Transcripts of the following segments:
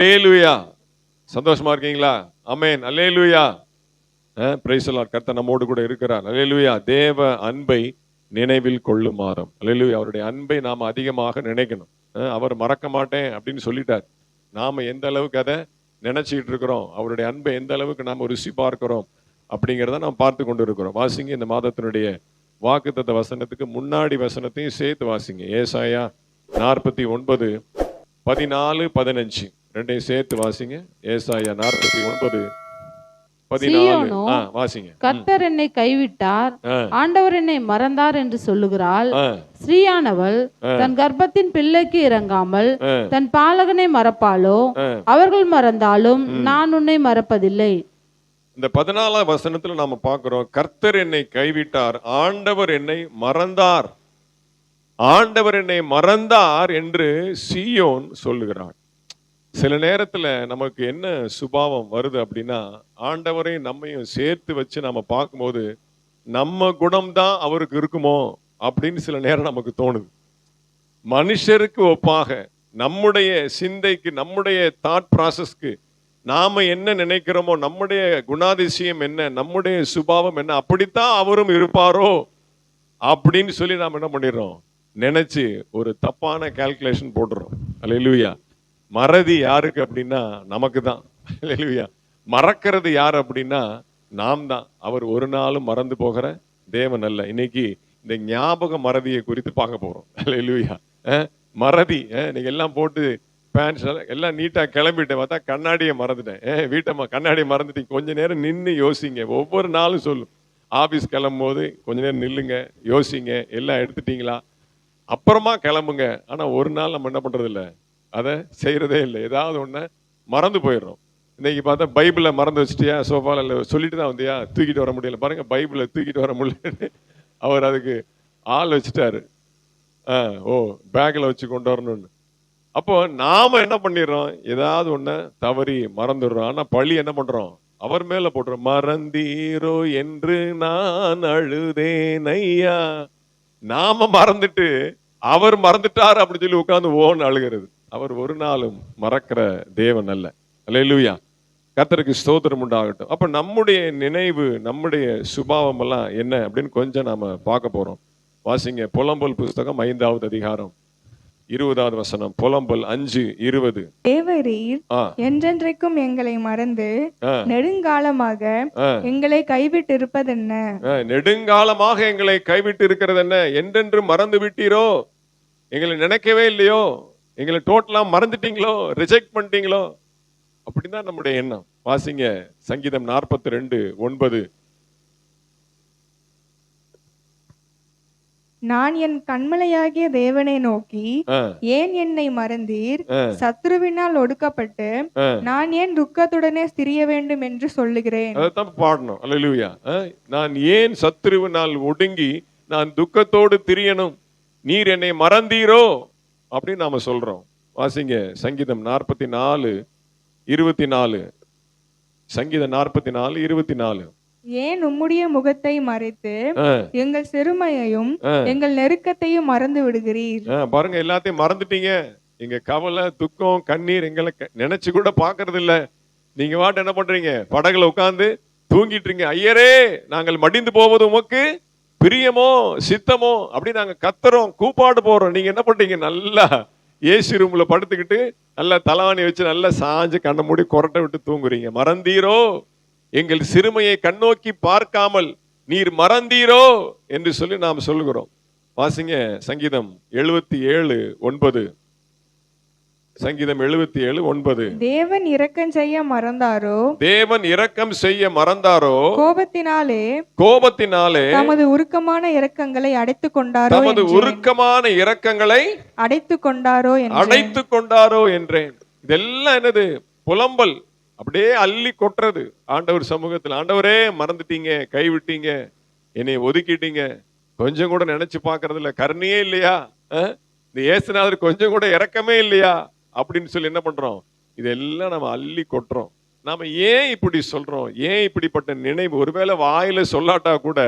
அல்லேலூயா. சந்தோஷமா இருக்கீங்களா? Amen. Hallelujah. Praise the lord. கர்த்தர் நம்மோடு கூட இருக்கிறார். அல்லேலூயா. தேவ அன்பை நினைவில் கொள்ளுமாறும். அல்லேலூயா. அவருடைய அன்பை நாம அதிகமாக நினைக்கணும். அவர் மறக்க மாட்டேன் அப்படின்னு சொல்லிட்டார். நாம எந்த அளவுக்கு அதை நினைச்சிட்டு இருக்கிறோம், அவருடைய அன்பை எந்த அளவுக்கு நாம ருசி பார்க்கிறோம் அப்படிங்கிறத நாம் பார்த்து கொண்டு இருக்கிறோம். வாசிங்க இந்த மாதத்தினுடைய வாக்குத்தத்த வசனத்துக்கு முன்னாடி வசனத்தையும் சேர்த்து வாசிங்க. ஏசாயா 49, 14, 15 ரெண்டையும் சேர்த்து வாசிங்க. ஏசாயா 49, 14 வாசிங்க. கர்த்தர் என்னை கைவிட்டார், ஆண்டவர் என்னை மறந்தார் என்று சொல்லுகிறாள் ஸ்ரீயானவள் தன் கர்ப்பத்தின் பிள்ளைக்கு இறங்காமல் தன் பாலகனை மறப்பாளோ? அவர்கள் மறந்தாலும் நான் உன்னை மறப்பதில்லை. இந்த 14ஆம் வசனத்துல நாம பார்க்கிறோம், கர்த்தர் என்னை கைவிட்டார், ஆண்டவர் என்னை மறந்தார். ஆண்டவர் என்னை மறந்தார் என்று சீயோன் சொல்லுகிறார். சில நேரத்துல நமக்கு என்ன சுபாவம் வருது அப்படின்னா, ஆண்டவரையும் நம்மையும் சேர்த்து வச்சு நம்ம பார்க்கும்போது நம்ம குணம்தான் அவருக்கு இருக்குமோ அப்படின்னு சில நேரம் நமக்கு தோணுது. மனுஷருக்கு ஒப்பாக நம்முடைய சிந்தைக்கு, நம்முடைய தாட் ப்ராசஸ்க்கு நாம என்ன நினைக்கிறோமோ, நம்முடைய குணாதிசயம் என்ன, நம்முடைய சுபாவம் என்ன, அப்படித்தான் அவரும் இருப்பாரோ அப்படின்னு சொல்லி நாம் என்ன பண்ணிடுறோம், நினைச்சு ஒரு தப்பான கால்குலேஷன் போடுறோம். அல்லேலூயா. மறதி யாருக்கு அப்படின்னா நமக்கு தான். அல்லேலூயா. மறக்கிறது யார் அப்படின்னா நாம் தான். அவர் ஒரு நாளும் மறந்து போகிற தேவன் அல்ல. இன்னைக்கு இந்த ஞாபக மறதியை குறித்து பார்க்க போறோம். அல்லேலூயா. மறதி, நீங்க எல்லாம் போட்டு பேண்ட்ஸ் எல்லாம் நீட்டா கிளம்பிட்டேன், பார்த்தா கண்ணாடியை மறந்துட்டேன். வீட்டை கண்ணாடியை மறந்துட்டீங்க. கொஞ்ச நேரம் நின்று யோசிங்க. ஒவ்வொரு நாளும் சொல்லும், ஆபீஸ் கிளம்பும் போது கொஞ்ச நேரம் நில்லுங்க, யோசிங்க, எல்லாம் எடுத்துட்டீங்களா, அப்புறமா கிளம்புங்க. ஆனா ஒரு நாள் நம்ம என்ன பண்றது இல்லை, அதை செய்யறதே இல்லை. ஏதாவது ஒண்ணு மறந்து போயிடுறோம். இன்னைக்கு பார்த்தா பைபிளை மறந்து வச்சுட்டியா, சோஃபால சொல்லிட்டு தான் வந்தியா, தூக்கிட்டு வர முடியல. பாருங்க, பைபிளை தூக்கிட்டு வர முடியல, அவர் அதுக்கு ஆள் வச்சுட்டாரு. ஓ பேக்ல வச்சு கொண்டு வரணும்னு. அப்போ நாம என்ன பண்ணிடுறோம், ஏதாவது ஒண்ணு தவறி மறந்துடுறோம். ஆனா பழி என்ன பண்றோம், அவர் மேல போடுறோம். மறந்தீரோ என்று நான் அழுதேன் ஐயா. நாம மறந்துட்டு அவர் மறந்துட்டார் அப்படின்னு சொல்லி உட்கார்ந்து ஓன்னு அழுகிறது. அவர் ஒரு நாளும் மறக்கிற தேவன் அல்ல. அல்லேலூயா. கர்த்தருக்கு ஸ்தோத்திரம் உண்டாகட்டும். அப்ப நம்முடைய நினைவு, நம்முடைய சுபாவம் எல்லாம் என்ன அப்படின்னு கொஞ்சம் நாம பார்க்க போறோம். வாசிங்க புலம்பல் புஸ்தகம் 5வது அதிகாரம் 20வது வசனம். புலம்பல் 5:20. தேவரீர் என்றென்றைக்கும் எங்களை மறந்து நெடுங்காலமாக எங்களை கைவிட்டு இருப்பதென்ன? நெடுங்காலமாக எங்களை கைவிட்டு இருக்கிறது என்ன? என்றென்று மறந்து விட்டீரோ? எங்களை நினைக்கவே இல்லையோ? எங்களை டோட்டலா மறந்துட்டீங்களோ, ரிஜெக்ட் பண்ணிட்டீங்களோ? அப்படிதான் நம்முடைய எண்ணம். வாசிங்க சங்கீதம் 42:9. நான் என் கண்மலையாகிய தேவனை நோக்கி, ஏன் என்னை மறந்தீர்? சத்ருவினால் ஒடுக்கப்பட்டு நான் ஏன் துக்கத்துடனே திரிய வேண்டும் என்று சொல்லுகிறேன். அதைத்தான் பாடணும். அல்லேலூயா. நான் ஏன் சத்ருவினால் ஒடுங்கி நான் துக்கத்தோடு திரியணும், நீர் என்னை மறந்தீரோ அப்படின்னு நாம சொல்றோம். வாசிங்க சங்கீதம் 44:24. சங்கீதம் 44:24. ஏன் உம்முடைய முகத்தை மறைத்து எங்கள் சிறுமையையும் எங்கள் நெருக்கத்தையும் மறந்து விடுகிறீர்? பாருங்க, எல்லாத்தையும் மறந்துட்டீங்க. எங்க கவலை, துக்கம், கண்ணீர் எங்களை நினைச்சு கூட பாக்குறது இல்ல. நீங்க வாட்டு என்ன பண்றீங்க, படகுல உட்கார்ந்து தூங்கிட்டு இருக்கீங்க. ஐயரே, நாங்கள் மடிந்து போவது உமக்கு பிரியமோ சித்தமோ அப்படி நாங்க கத்துறோம், கூப்பாடு போறோம். நீங்க என்ன பண்றீங்க, நல்லா ஏசி ரூம்ல படுத்துக்கிட்டு நல்லா தலவாணி வச்சு நல்லா சாஞ்சு கண்ணை மூடி கொரட்டை விட்டு தூங்குறீங்க. மறந்தீரோ? எங்கள் சிறுமையை கண்ணோக்கி பார்க்காமல் நீர் மறந்தீரோ என்று சொல்லி நாம் சொல்லுகிறோம். வாசிங்க சங்கீதம் 77:9. சங்கீதம் 77:9. தேவன் இரக்கம் செய்ய மறந்தாரோ? தேவன் இரக்கம் செய்ய மறந்தாரோ? கோபத்தினாலே தமது உருக்கமான இரக்கங்களை அடைத்துக் கொண்டாரோ? தமது உருக்கமான இரக்கங்களை அடைத்துக் கொண்டாரோ என்றேன். இதெல்லாம் என்னது? புலம்பல். அப்படியே அள்ளி கொட்டுறது ஆண்டவர் சமூகத்தில். ஆண்டவரே, மறந்துட்டீங்க, கைவிட்டீங்க, என்னை ஒதுக்கிட்டீங்க, கொஞ்சம் கூட நினைச்சு பாக்குறது இல்ல, கருணையே இல்லையா, இந்த இயேசுநாதர் கொஞ்சம் கூட இரக்கமே இல்லையா அப்படின்னு சொல்லி என்ன பண்றோம், இதெல்லாம் நம்ம அள்ளி கொட்டுறோம். நாம ஏன் இப்படி சொல்றோம், ஏன் இப்படிப்பட்ட நினைவு, ஒருவேளை வாயில சொல்லாட்டா கூட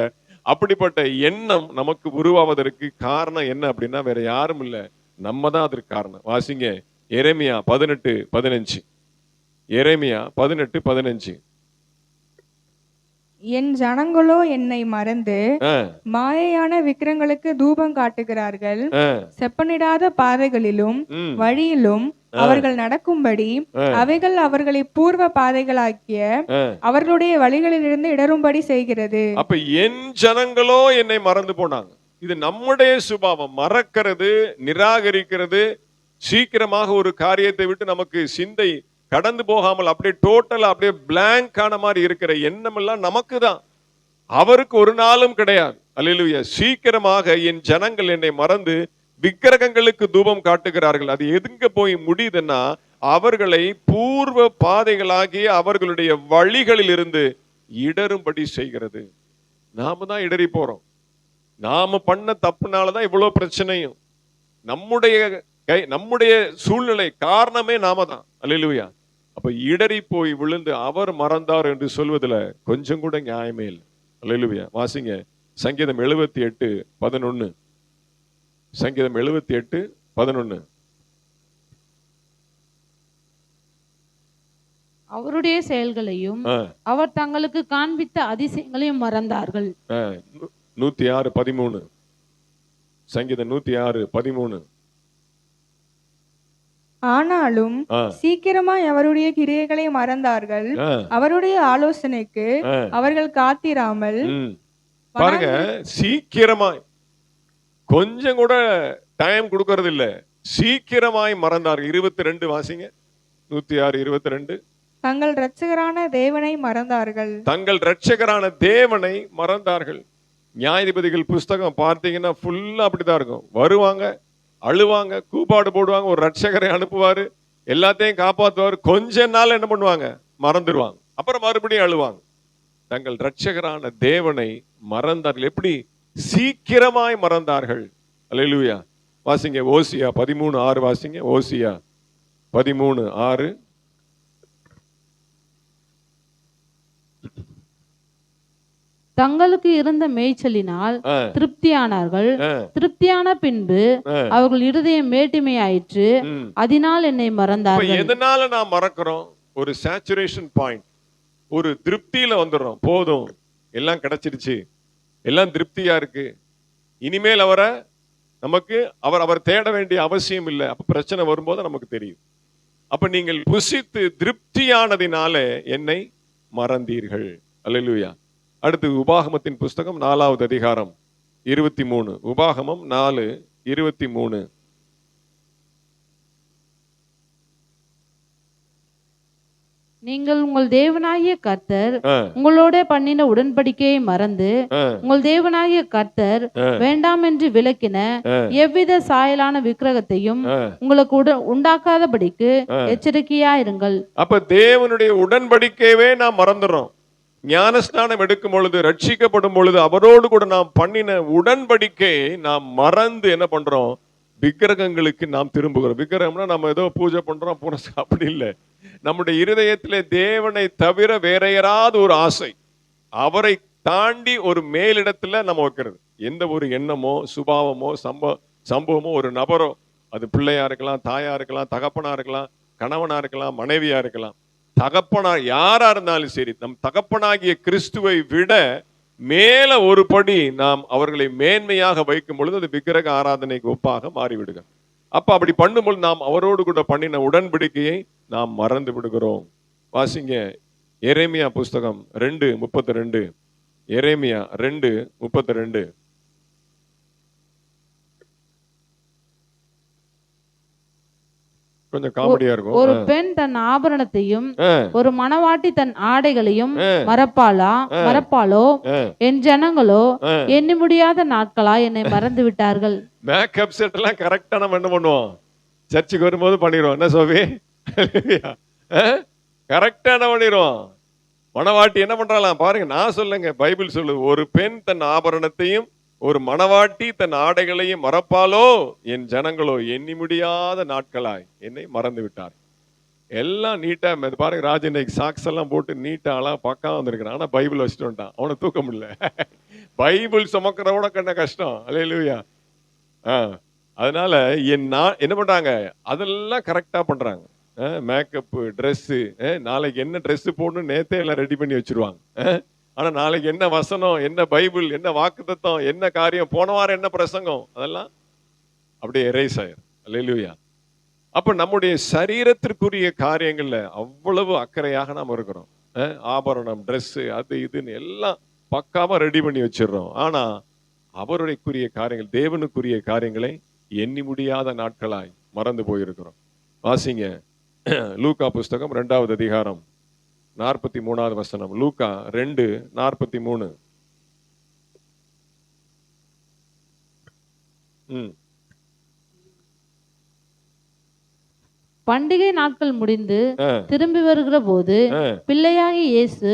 அப்படிப்பட்ட எண்ணம் நமக்கு உருவாவதற்கு காரணம் என்ன அப்படின்னா வேற யாரும் இல்ல, நம்ம தான் அதற்கு காரணம். வாசிங்க எரேமியா 18:15. எரேமியா 18:15. என் ஜனங்களோ என்னை மறந்து மாயையான விக்கிரங்களுக்கு தூபம் காட்டுகிறார்கள். செப்பனிடாத பாதைகளிலும் வழியிலும் அவர்கள் நடக்கும்படி அவைகள் அவர்களை பூர்வ பாதைகளாக்கிய அவர்களுடைய வழிகளிலிருந்து இடரும்படி செய்கிறது. அப்ப என் ஜனங்களோ என்னை மறந்து போனாங்க. இது நம்முடைய சுபாவம், மறக்கிறது, நிராகரிக்கிறது. சீக்கிரமாக ஒரு காரியத்தை விட்டு நமக்கு சிந்தை கடந்து போகாமல் அப்படியே டோட்டலா அப்படியே பிளாங்க் ஆன மாதிரி இருக்கிற எண்ணம் எல்லாம் நமக்கு தான், அவருக்கு ஒரு நாளும் கிடையாது. அல்லேலூயா. சீக்கிரமாக என் ஜனங்கள் என்னை மறந்து விக்கிரகங்களுக்கு தூபம் காட்டுகிறார்கள். அது எதுங்க போய் முடியுதுன்னா, அவர்களை பூர்வ பாதைகளாகிய அவர்களுடைய வழிகளில் இருந்து இடரும்படி செய்கிறது. நாம தான் இடறி போறோம். நாம பண்ண தப்புனாலதான் இவ்வளவு பிரச்சனையும். நம்முடைய சூழ்நிலை காரணமே நாம தான். அல்லேலூயா. அப்ப இடறி போய் விழுந்து அவர் மறந்தார் என்று சொல்வதுல கொஞ்சம் கூட நியாயமே இல்லை. அல்லேலூயா. வாசிங்க சங்கீதம் 78:11. சங்கீதம் 78:11. அவருடைய செயல்களையும் அவர் தங்களுக்கு காண்பித்த அதிசயங்களையும் மறந்தார்கள். 106:13. சங்கீதம் 106:13. ஆனாலும் சீக்கிரமாய் அவருடைய கிரியைகளை மறந்தார்கள், அவருடைய ஆலோசனைக்கு அவர்கள் காத்திராமல். பாருங்க, சீக்கிரமாய், கொஞ்சம் கூட டைம் கொடுக்கறது இல்ல, சீக்கிரமாய் மறந்தார்கள். 22 வாசிங்க. 106:22. தங்கள் இரட்சகரான தேவனை மறந்தார்கள். தங்கள் இரட்சகரான தேவனை மறந்தார்கள். நியாயாதிபதிகள் புஸ்தகம் பார்த்தீங்கன்னா ஃபுல்லா அப்படிதான் இருக்கும். வருவாங்க, அழுவாங்க, கூப்பாடு போடுவாங்க, ஒரு ரட்சகரை அனுப்புவாரு, எல்லாத்தையும் காப்பாற்றுவார். கொஞ்ச நாள் என்ன பண்ணுவாங்க, மறந்துடுவாங்க. அப்புறம் மறுபடியும் அழுவாங்க. தங்கள் ரட்சகரான தேவனை மறந்தார்கள். எப்படி? சீக்கிரமாய் மறந்தார்கள். அல்லேலூயா. வாசிங்க ஓசியா 13:6. வாசிங்க ஓசியா 13:6. தங்களுக்கு இருந்த மேய்ச்சலினால் திருப்தியானார்கள். திருப்தியான பின்பு அவர்கள் இருதயம் மேட்டிமையாயிற்று, அதனால் என்னை மறந்தார்கள். எதனால நாம் மறக்கிறோம்? ஒரு சேச்சுரேஷன் பாயிண்ட், ஒரு திருப்தியில வந்துடுறோம். போதும், எல்லாம் கிடைச்சிருச்சு, எல்லாம் திருப்தியா இருக்கு, இனிமேல் அவர் தேட வேண்டிய அவசியம் இல்லை. அப்ப பிரச்சனை வரும்போது நமக்கு தெரியும். அப்ப நீங்கள் புசித்து திருப்தியானதினால என்னை மறந்தீர்கள். அல்லேலூயா. அடுத்து உபாகமத்தின் புஸ்தகம் 4வது அதிகாரம் 23. உபாகமம் 4:23. நீங்கள் உங்கள் தேவனாகிய கர்த்தர் உங்களோட பண்ணின உடன்படிக்கையை மறந்து உங்கள் தேவனாகிய கர்த்தர் வேண்டாம் என்று விலக்கின எவ்வித சாயலான விக்கிரகத்தையும் உங்களுக்கு உண்டாக்காதபடிக்கு எச்சரிக்கையா இருங்கள். அப்ப தேவனுடைய உடன்படிக்கையவே நாம் மறந்துடுறோம். ஞானஸ்நானம் எடுக்கும் பொழுது, ரட்சிக்கப்படும் பொழுது அவரோடு கூட நாம் பண்ணின உடன்படிக்கை நாம் மறந்து என்ன பண்றோம்? விக்கிரகங்களுக்கு நாம் திரும்புகிறோம். விக்கிரகம்னா நம்ம ஏதோ பூஜை பண்றோம், அப்படி இல்லை. நம்முடைய இருதயத்திலே தேவனை தவிர வேற யாராவது ஒரு ஆசை, அவரை தாண்டி ஒரு மேலிடத்துல நம்ம வைக்கிறது. எந்த ஒரு எண்ணமோ சுபாவமோ சம்பவமோ, ஒரு நபரோ, அது பிள்ளையா இருக்கலாம், தாயா இருக்கலாம், தகப்பனா இருக்கலாம், கணவனா இருக்கலாம், மனைவியா இருக்கலாம், யாரா இருந்தாலும் சரி, நம் தகப்பனாகிய கிறிஸ்துவை விட மேல ஒரு படி நாம் அவர்களை மேன்மையாக வைக்கும் பொழுது அது விக்கிரக ஆராதனைக்கு ஒப்பாக மாறிவிடுக. அப்ப அப்படி பண்ணும்போது நாம் அவரோடு கூட பண்ணின உடன்படிக்கையை நாம் மறந்து விடுகிறோம். வாசிங்க எரேமியா புஸ்தகம் 2:32. எரேமியா 2:32. கொஞ்சம் காமெடியா இருக்கும். ஒரு பெண் தன் ஆபரணத்தையும் ஒரு மணவாட்டி தன் ஆடைகளையும் மறப்பாளோ என் ஜனங்களோ எண்ணி முடியாத நாட்களா என்னை மறந்து விட்டார்கள். மேக்கப் செட் எல்லாம் கரெக்டா நம்ம என்ன பண்ணுவோம்? சர்ச்சுக்கு வரும்போது பண்ணிடுவோம். என்ன சோவி? கரெக்டா என்ன பண்ணிடுவோம்? மணவாட்டி என்ன பண்றாலாம் பாருங்க. நான் சொல்லுங்க, பைபிள் சொல்லுது, ஒரு பெண் தன் ஆபரணத்தையும் ஒரு மணவாட்டி தன் ஆடைகளையும் மறப்பாலோ என் ஜனங்களோ எண்ணி முடியாத நாட்களாய் என்னை மறந்து விட்டார். எல்லாம் நீட்டா பாருங்க. ராஜ இன்னைக்கு சாக்ஸ் எல்லாம் போட்டு நீட்டா அழகா பக்கம் வந்திருக்கிறான். ஆனா பைபிள் வச்சுட்டு வந்துட்டான். அவனை தூக்க முடியல. பைபிள் சுமக்கிறவன கண்ண கஷ்டம். அல்லேலூயா. அதனால என்ன பண்றாங்க? அதெல்லாம் கரெக்டா பண்றாங்க. மேக்கப்பு, ட்ரெஸ்ஸு, நாளைக்கு என்ன ட்ரெஸ் போடணும் நேத்தே எல்லாம் ரெடி பண்ணி வச்சிருவாங்க. ஆனா நாளைக்கு என்ன வசனம், என்ன பைபிள், என்ன வாக்குத்தத்தம், என்ன காரியம், போன வாரம் என்ன பிரசங்கம், அதெல்லாம் அப்படியே எரேஸ் ஆயிரும். அல்லேலூயா. அப்ப நம்முடைய சரீரத்திற்குரிய காரியங்கள்ல அவ்வளவு அக்கறையாக நாம் இருக்கிறோம். ஆபரணம், ட்ரெஸ்ஸு, அது இதுன்னு எல்லாம் பக்காவா ரெடி பண்ணி வச்சிடுறோம். ஆனா அவருடைய காரியங்கள், தேவனுக்குரிய காரியங்களை எண்ணி முடியாத நாட்களாய் மறந்து போயிருக்கிறோம். வாசிங்க லூக்கா புஸ்தகம் 2வது அதிகாரம் 43வது வசனம். லூக்கா 2:43. பண்டிகை நாட்கள் முடிந்து திரும்பி வருகிற போது பிள்ளையாகி இயேசு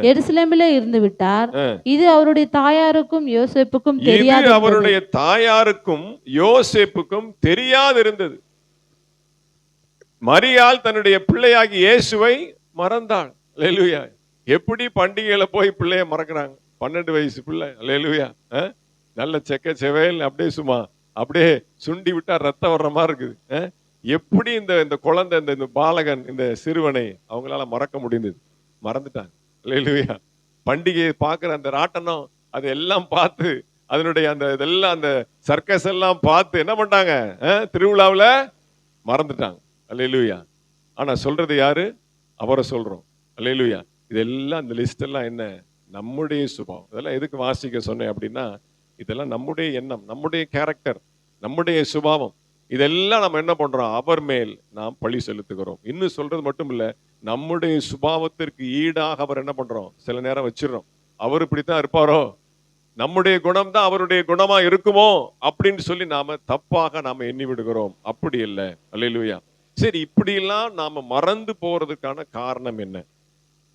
எருசலேமிலே இருந்து விட்டார். இது அவருடைய தாயாருக்கும் யோசேப்புக்கும் தெரியாது. அவருடைய தாயாருக்கும் யோசேப்புக்கும் தெரியாதிருந்தது. மரியாள் தன்னுடைய பிள்ளையாகி இயேசுவை மறந்தாள். அல்லேலூயா. எப்படி பண்டிகையில போய் பிள்ளைய மறக்கிறாங்க? 12 வயசு பிள்ளை. அல்லேலூயா. நல்ல செக்க செவேல் அப்படியே சும்மா அப்படியே சுண்டி விட்டா ரத்தம் வர்ற மாதிரி இருக்குது. எப்படி இந்த குழந்தை, இந்த பாலகன், இந்த சிறுவனை அவங்களால மறக்க முடிந்தது? மறந்துட்டாங்க. அல்லேலூயா. பண்டிகையை பார்க்கிற அந்த ராட்டனம் அது எல்லாம் பார்த்து, அதனுடைய அந்த இதெல்லாம், அந்த சர்க்கஸ் எல்லாம் பார்த்து என்ன பண்ணிட்டாங்க? திருவிழாவில் மறந்துட்டாங்க. அல்லேலூயா. ஆனா சொல்றது யாரு? அவரை சொல்றோம். அல்லேலூயா. இதெல்லாம் இந்த லிஸ்ட் எல்லாம் என்ன? நம்முடைய சுபாவம். இதெல்லாம் எதுக்கு வாசிக்க சொன்னேன் அப்படின்னா, இதெல்லாம் நம்முடைய எண்ணம், நம்முடைய கேரக்டர், நம்முடைய சுபாவம். இதெல்லாம் நம்ம என்ன பண்றோம்? அவர் மேல் நாம் பழி செலுத்துகிறோம். இன்னும் சொல்றது மட்டும் இல்ல, நம்முடைய சுபாவத்திற்கு ஈடாக அவர் என்ன பண்றோம்? சில நேரம் வச்சிடறோம். அவர் இப்படித்தான் இருப்பாரோ, நம்முடைய குணம் தான் அவருடைய குணமா இருக்குமோ அப்படின்னு சொல்லி நாம தப்பாக நாம எண்ணி விடுகிறோம். அப்படி இல்லை. அல்லேலூயா. சரி, இப்படியெல்லாம் நாம மறந்து போறதுக்கான காரணம் என்ன?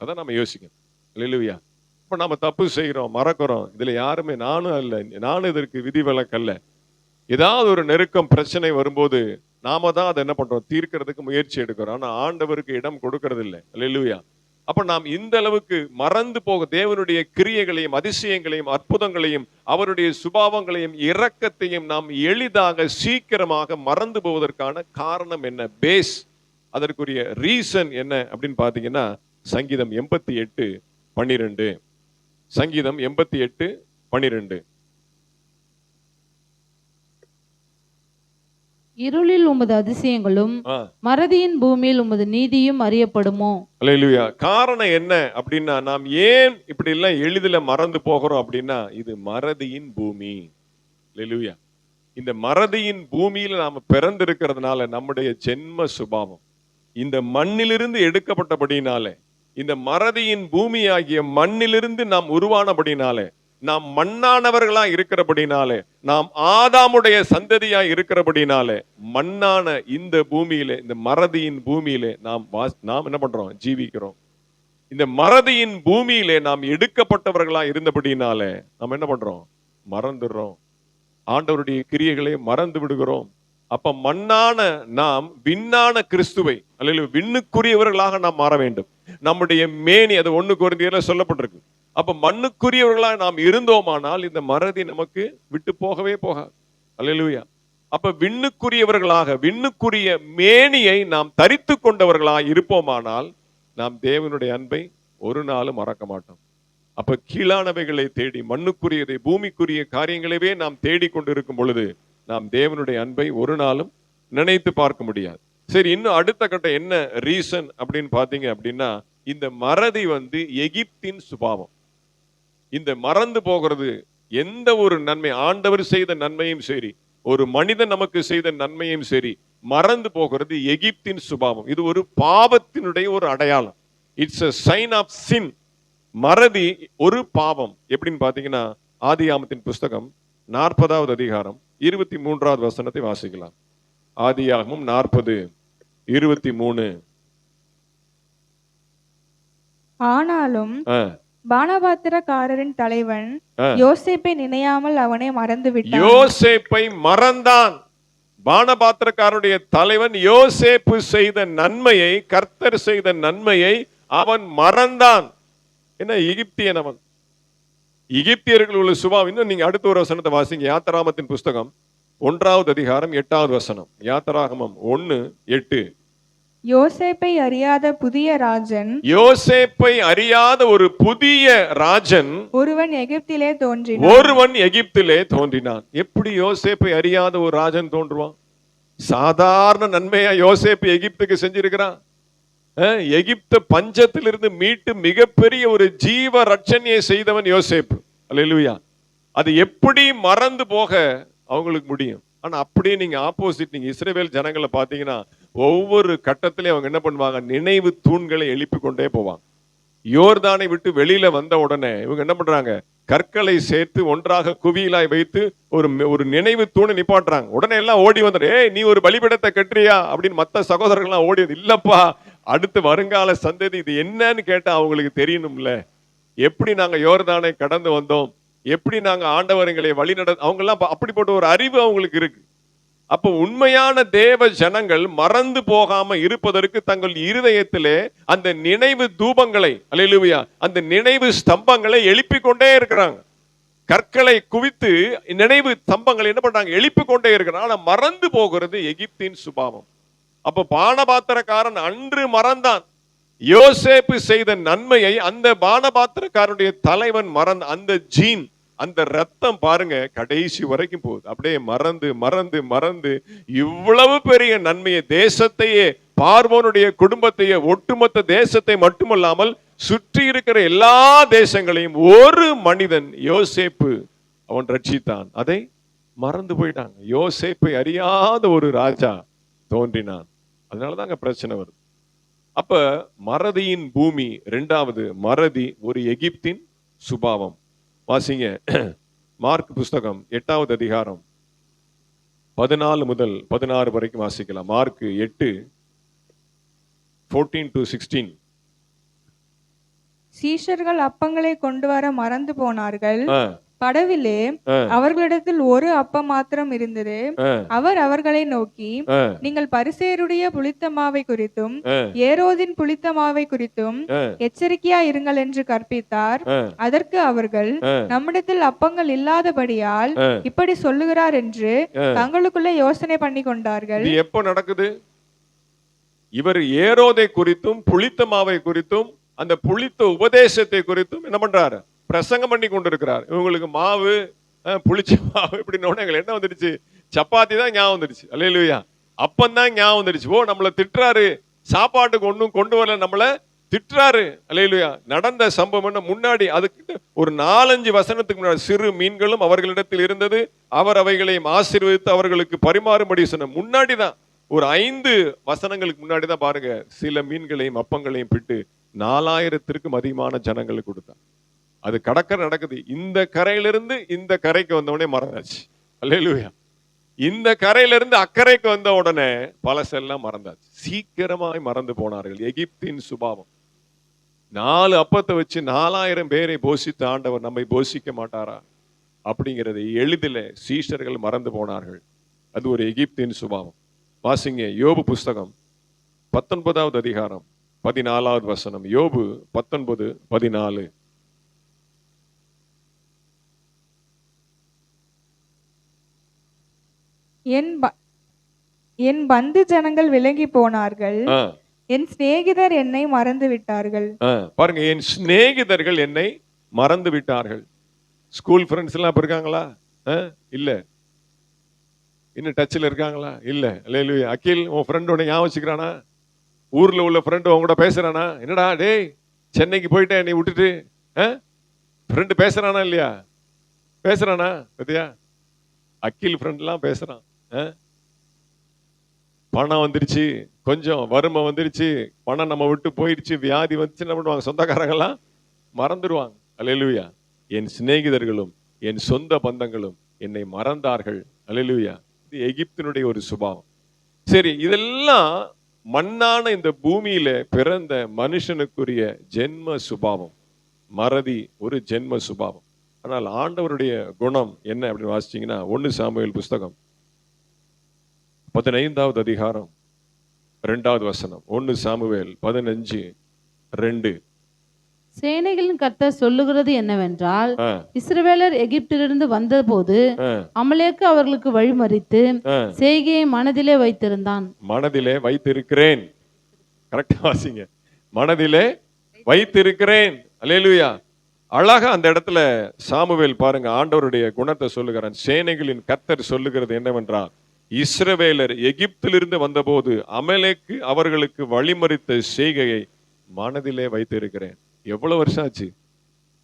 அதான் நம்ம யோசிக்கணும். அல்லேலூயா. இப்ப நாம தப்பு செய்யறோம், மறக்கிறோம். இதுல யாருமே, நானும் இதற்கு விதிவிலக்கல்ல. ஏதாவது ஒரு நெருக்கம், பிரச்சனை வரும்போது நாம தான் அதை என்ன பண்றோம்? தீர்க்கிறதுக்கு முயற்சி எடுக்கிறோம். ஆனா ஆண்டவருக்கு இடம் கொடுக்கறது இல்லை. அல்லேலூயா. அப்ப நாம் இந்த அளவுக்கு மறந்து போக, தேவனுடைய கிரியைகளையும் அதிசயங்களையும் அற்புதங்களையும் அவருடைய சுபாவங்களையும் இரக்கத்தையும் நாம் எளிதாக சீக்கிரமாக மறந்து போவதற்கான காரணம் என்ன? பேஸ், அதற்குரிய ரீசன் என்ன அப்படின்னு பாத்தீங்கன்னா, சங்கீதம் 88:12. சங்கீதம் 88:12. இருளில் உமது அதிசயங்களும் மறதியின் பூமியில் உமது நீதியும் அறியப்படுமோ? அல்லேலூயா. காரணம் என்ன அப்படின்னா, நாம் ஏன் இப்படி எல்லாம் எளிதில் மறந்து போகிறோம் அப்படின்னா, இது மறதியின் பூமி. அல்லேலூயா. இந்த மறதியின் பூமியில நாம பிறந்திருக்கிறதுனால நம்முடைய ஜென்ம சுபாவம் இந்த மண்ணிலிருந்து எடுக்கப்பட்டபடினாலே, இந்த மறதியின் பூமி ஆகிய மண்ணிலிருந்து நாம் உருவானபடினாலே, நாம் மண்ணானவர்களா இருக்கிறபடினாலே, நாம் ஆதாமுடைய சந்ததியா இருக்கிறபடினாலே, மண்ணான இந்த பூமியிலே, இந்த மறதியின் பூமியிலே நாம் என்ன பண்றோம்? ஜீவிக்கிறோம். இந்த மறதியின் பூமியிலே நாம் எடுக்கப்பட்டவர்களா இருந்தபடினாலே நாம் என்ன பண்றோம்? மறந்துடுறோம். ஆண்டவருடைய கிரியைகளை மறந்து விடுகிறோம். அப்ப மண்ணான நாம் விண்ணான கிறிஸ்துவை, அல்லது விண்ணுக்குரியவர்களாக நாம் மாற வேண்டும். நம்முடைய மேனி, அது 1 கொரிந்தியர்ல சொல்லப்பட்டிருக்கு. அப்ப மண்ணுக்குரியவர்களா நாம் இருந்தோமானால் இந்த மறதி நமக்கு விட்டு போகவே போகாது. அல்லேலூயா. அப்ப விண்ணுக்குரியவர்களாக, விண்ணுக்குரிய மேனியை நாம் தரித்து கொண்டவர்களாக இருப்போமானால் நாம் தேவனுடைய அன்பை ஒரு நாளும் மறக்க மாட்டோம். அப்ப கீழானவைகளை தேடி, மண்ணுக்குரியதை, பூமிக்குரிய காரியங்களவே நாம் தேடிக்கொண்டிருக்கும் பொழுது நாம் தேவனுடைய அன்பை ஒரு நாளும் நினைத்து பார்க்க முடியாது. சரி, இன்னும் அடுத்த கட்டம் என்ன ரீசன் அப்படின்னு பாத்தீங்க அப்படின்னா, இந்த மறதி எகிப்தின் சுபாவம். இந்த மறந்து போகிறது, எந்த ஒரு நன்மை, ஆண்டவர் செய்த நன்மையும் சரி, ஒரு மனிதன் நமக்கு செய்த நன்மையும் சரி, மறந்து போகிறது எகிப்தின் சுபாவம். இது ஒரு பாவத்தினுடைய ஒரு அடையாளம். It's a sign of sin. மறதி ஒரு பாவம். எப்படின்னு பாத்தீங்கன்னா, ஆதியாகமத்தின் புஸ்தகம் 40வது அதிகாரம் 23வது வசனத்தை வாசிக்கலாம். ஆதியாகமம் 40:23. ஆனாலும் பானபாத்திரக்காரரின் தலைவன் யோசேப்பை நினையாமல் அவனை மறந்து விட்டான். யோசேப்பை மறந்தான். பானபாத்திரக்காரருடைய தலைவன் யோசேப்பு செய்த நன்மையை, கர்த்தர் செய்த நன்மையை அவன் மறந்தான். என்ன எகிப்தியன் அவன். எகிப்தியர்கள் உள்ள சுபாவம். இன்னும் நீங்க அடுத்த ஒரு வசனத்தை வாசிங்க. யாத்திராகமத்தின் புஸ்தகம் 1வது அதிகாரம் 8வது வசனம். யாத்திராகமம் 1:8. யோசேப்பை அறியாத புதிய ராஜன் யோசேப்பை அறியாத ஒரு புதிய ராஜன் ஒருவன் எகிப்திலே தோன்றினான். எப்படி யோசேப்பை அறியாத ஒரு ராஜன் தோன்றுவான்? சாதாரண நன்மையா யோசேப்பு எகிப்துக்கு செஞ்சிருக்கிறான். எகிப்த பஞ்சத்திலிருந்து மீட்டு மிகப்பெரிய ஒரு ஜீவ ரட்சணியை செய்தவன் யோசேப்பு. அல்லேலூயா. அது எப்படி மறந்து போக அவங்களுக்கு முடியும்? ஆனா அப்படியே நீங்க ஆப்போசிட், நீங்க இஸ்ரவேல் ஜனங்களை பாத்தீங்கன்னா ஒவ்வொரு கட்டத்திலையும் அவங்க என்ன பண்ணுவாங்க? நினைவு தூண்களை எழுப்பி கொண்டே போவாங்க. யோர்தானை விட்டு வெளியில வந்த உடனே இவங்க என்ன பண்றாங்க? கற்களை சேர்த்து ஒன்றாக குவியலாய் வைத்து ஒரு நினைவு தூணை நிப்பாட்டுறாங்க. உடனே எல்லாம் ஓடி வந்துடும். ஏய், நீ ஒரு பலிபீடத்தை கட்டுறியா அப்படின்னு மற்ற சகோதரர்கள்லாம் ஓடி வந்து, இல்லப்பா, அடுத்து வருங்கால சந்ததி இது என்னன்னு கேட்டா அவங்களுக்கு தெரியணும்ல. எப்படி நாங்க யோர்தானை கடந்து வந்தோம், எப்படி நாங்க ஆண்டவர்களை வழி அவங்க எல்லாம் அப்படிப்பட்ட ஒரு அறிவு அவங்களுக்கு இருக்கு. அப்ப உண்மையான தேவ ஜனங்கள் மறந்து போகாம இருப்பதற்கு தங்கள் இருதயத்திலே அந்த நினைவு தூபங்களை, அல்லேலூயா, அந்த நினைவு ஸ்தம்பங்களை எழுப்பி கொண்டே இருக்கிறாங்க. கற்களை குவித்து நினைவு ஸ்தம்பங்களை என்ன பண்றாங்க? எழுப்பி கொண்டே இருக்கிறாங்க. ஆனா மறந்து போகிறது எகிப்தின் சுபாவம். அப்ப பானபாத்திரக்காரன் அன்று மறந்தான். யோசேப்பு செய்த நன்மையை அந்த பானபாத்திரக்காரனுடைய தலைவன் மறந்த அந்த ஜீன், அந்த ரத்தம் பாருங்க கடைசி வரைக்கும் போகுது. அப்படியே மறந்து மறந்து மறந்து இவ்வளவு பெரிய நன்மையை, தேசத்தையே, பார்வோனுடைய குடும்பத்தையே, ஒட்டுமொத்த தேசத்தை மட்டுமல்லாமல் சுற்றி இருக்கிற எல்லா தேசங்களையும் ஒரு மனிதன் யோசேப்பு அவன் ரட்சித்தான். அதை மறந்து போயிட்டாங்க. யோசேப்பை அறியாத ஒரு ராஜா தோன்றினான். அதனாலதாங்க பிரச்சனை வருது. அப்ப மறதியின் பூமி. இரண்டாவது, மறதி ஒரு எகிப்தின் சுபாவம். வாசிங்க மார்க் புஸ்தகம் 8வது அதிகாரம் 14 முதல் 16 வரைக்கும் வாசிக்கலாம். மார்க் 8:14-16. சீஷர்கள் அப்பங்களை கொண்டு வர மறந்து போனார்கள். படவிலே அவர்களிடத்தில் ஒரு அப்பம் மாத்திரம் இருந்தது. அவர் அவர்களை நோக்கி, நீங்கள் பரிசேயருடைய புளித்த மாவை குறித்தும் ஏரோதின் புளித்த மாவை குறித்தும் எச்சரிக்கையா இருங்கள் என்று கற்பித்தார். அதற்கு அவர்கள், நம்மிடத்தில் அப்பங்கள் இல்லாதபடியால் இப்படி சொல்லுகிறார் என்று தங்களுக்குள்ளே யோசனை பண்ணி கொண்டார்கள். இது எப்போ நடக்குது? இவர் ஏரோதை குறித்தும் புளித்த மாவை குறித்தும் அந்த புளித்த உபதேசத்தை குறித்தும் என்ன பண்றாரு? பிரசங்கம் பண்ணி கொண்டிருக்கிறார். இவங்களுக்கு மாவு, புளிச்ச மாவு இப்படின்னு எங்களுக்கு என்ன வந்துடுச்சு? சப்பாத்தி தான் ஞாபகம் வந்துடுச்சு. அல்லேலூயா. அப்பந்தான் ஞாபகம் வந்துடுச்சு. ஓ, நம்மளை திட்டுறாரு, சாப்பாட்டுக்கு ஒன்றும் கொண்டு வரல, நம்மளை திட்டுறாரு. அல்லேலூயா. நடந்த சம்பவம் முன்னாடி, அதுக்கு ஒரு 4-5 வசனத்துக்கு முன்னாடி, சிறு மீன்களும் அவர்களிடத்தில் இருந்தது, அவர் அவைகளையும் ஆசீர்வதித்து அவர்களுக்கு பரிமாறும்படி சொன்ன முன்னாடிதான், ஒரு 5 வசனங்களுக்கு முன்னாடி தான் பாருங்க, சில மீன்களையும் அப்பங்களையும் பிட்டு 4000த்திற்கும் அதிகமான ஜனங்களுக்கு கொடுத்தார். அது கடற்கரை நடக்குது. இந்த கரையிலிருந்து இந்த கரைக்கு வந்த உடனே மறந்தாச்சு. அல்லேலூயா. இந்த கரையிலிருந்து அக்கறைக்கு வந்த உடனே பழசெல்லாம் மறந்தாச்சு. சீக்கிரமாய் மறந்து போனார்கள். எகிப்தின் சுபாவம். 4 அப்பத்தை வச்சு 4000 பேரை போஷித்த ஆண்டவர் நம்மை போஷிக்க மாட்டாரா அப்படிங்கிறதை எளிதில் சீஷர்கள் மறந்து போனார்கள். அது ஒரு எகிப்தின் சுபாவம். வாசிங்க யோபு புஸ்தகம் 19வது அதிகாரம் 14வது வசனம். யோபு 19:14. என் பந்து ஜனங்கள் விலகி போனார்கள், என் சிநேகிதர் என்னை மறந்து விட்டார்கள். பாருங்க, என் சிநேகிதர்கள் என்னை மறந்து விட்டார்கள். ஸ்கூல் ஃப்ரெண்ட்ஸ் எல்லாம் இப்ப இருக்காங்களா? இல்ல. இன்னும் டச்சில் இருக்காங்களா? இல்ல. அல்லேலூயா. அகில், உன் ஃப்ரெண்ட் உன்னை ஞாபகம் வச்சுக்கிறானா? ஊர்ல உள்ள ஃப்ரெண்டு உன் கூட பேசுறானா? என்னடா டேய், சென்னைக்கு போயிட்டேன் நீ விட்டுட்டு, ஃப்ரெண்டு பேசுறானா இல்லையா? பேசுறானா? பத்தியா? அகில் ஃப்ரெண்ட் எல்லாம் பேசுறான். பணம் வந்துருச்சு, கொஞ்சம் வறுமை வந்துருச்சு, பணம் நம்ம விட்டு போயிடுச்சு, வியாதி வந்துச்சு, என்ன பண்ணுவாங்க? சொந்தக்காரங்கெல்லாம் மறந்துடுவாங்க. அல்லேலூயா. என் சிநேகிதர்களும் என் சொந்த பந்தங்களும் என்னை மறந்தார்கள். அல்லேலூயா. இது எகிப்தினுடைய ஒரு சுபாவம். சரி, இதெல்லாம் மண்ணான இந்த பூமியில பிறந்த மனுஷனுக்குரிய ஜென்ம சுபாவம். மறதி ஒரு ஜென்ம சுபாவம். ஆனால் ஆண்டவருடைய குணம் என்ன அப்படின்னு வாசிச்சீங்கன்னா 1 சாமுவேல் புஸ்தகம் 15வது அதிகாரம் 2வது வசனம். 1 சாமுவேல் 15:2. சேனைகளின் கர்த்தர் சொல்லுகிறது என்னவென்றால், இஸ்ரவேலர் எகிப்திலிருந்து வந்தபோது அமலேக்கு அவர்களுக்கு வழிமறித்து செய்கையை மனதிலே வைத்திருந்தான். மனதிலே வைத்திருக்கிறேன். கரெக்டா வாசிங்க. மனதிலே வைத்திருக்கிறேன். அல்லேலூயா. அழகா அந்த இடத்துல சாமுவேல் பாருங்க ஆண்டவருடைய குணத்தை சொல்லுகிறான். சேனைகளின் கர்த்தர் சொல்லுகிறது என்னவென்றால், இஸ்ரவேலர் எகிப்திலிருந்து வந்தபோது அமலேக்கு அவர்களுக்கு வழிமறித்த செய்கையை மனதிலே வைத்திருக்கிறேன். எவ்வளவு வருஷம் ஆச்சு?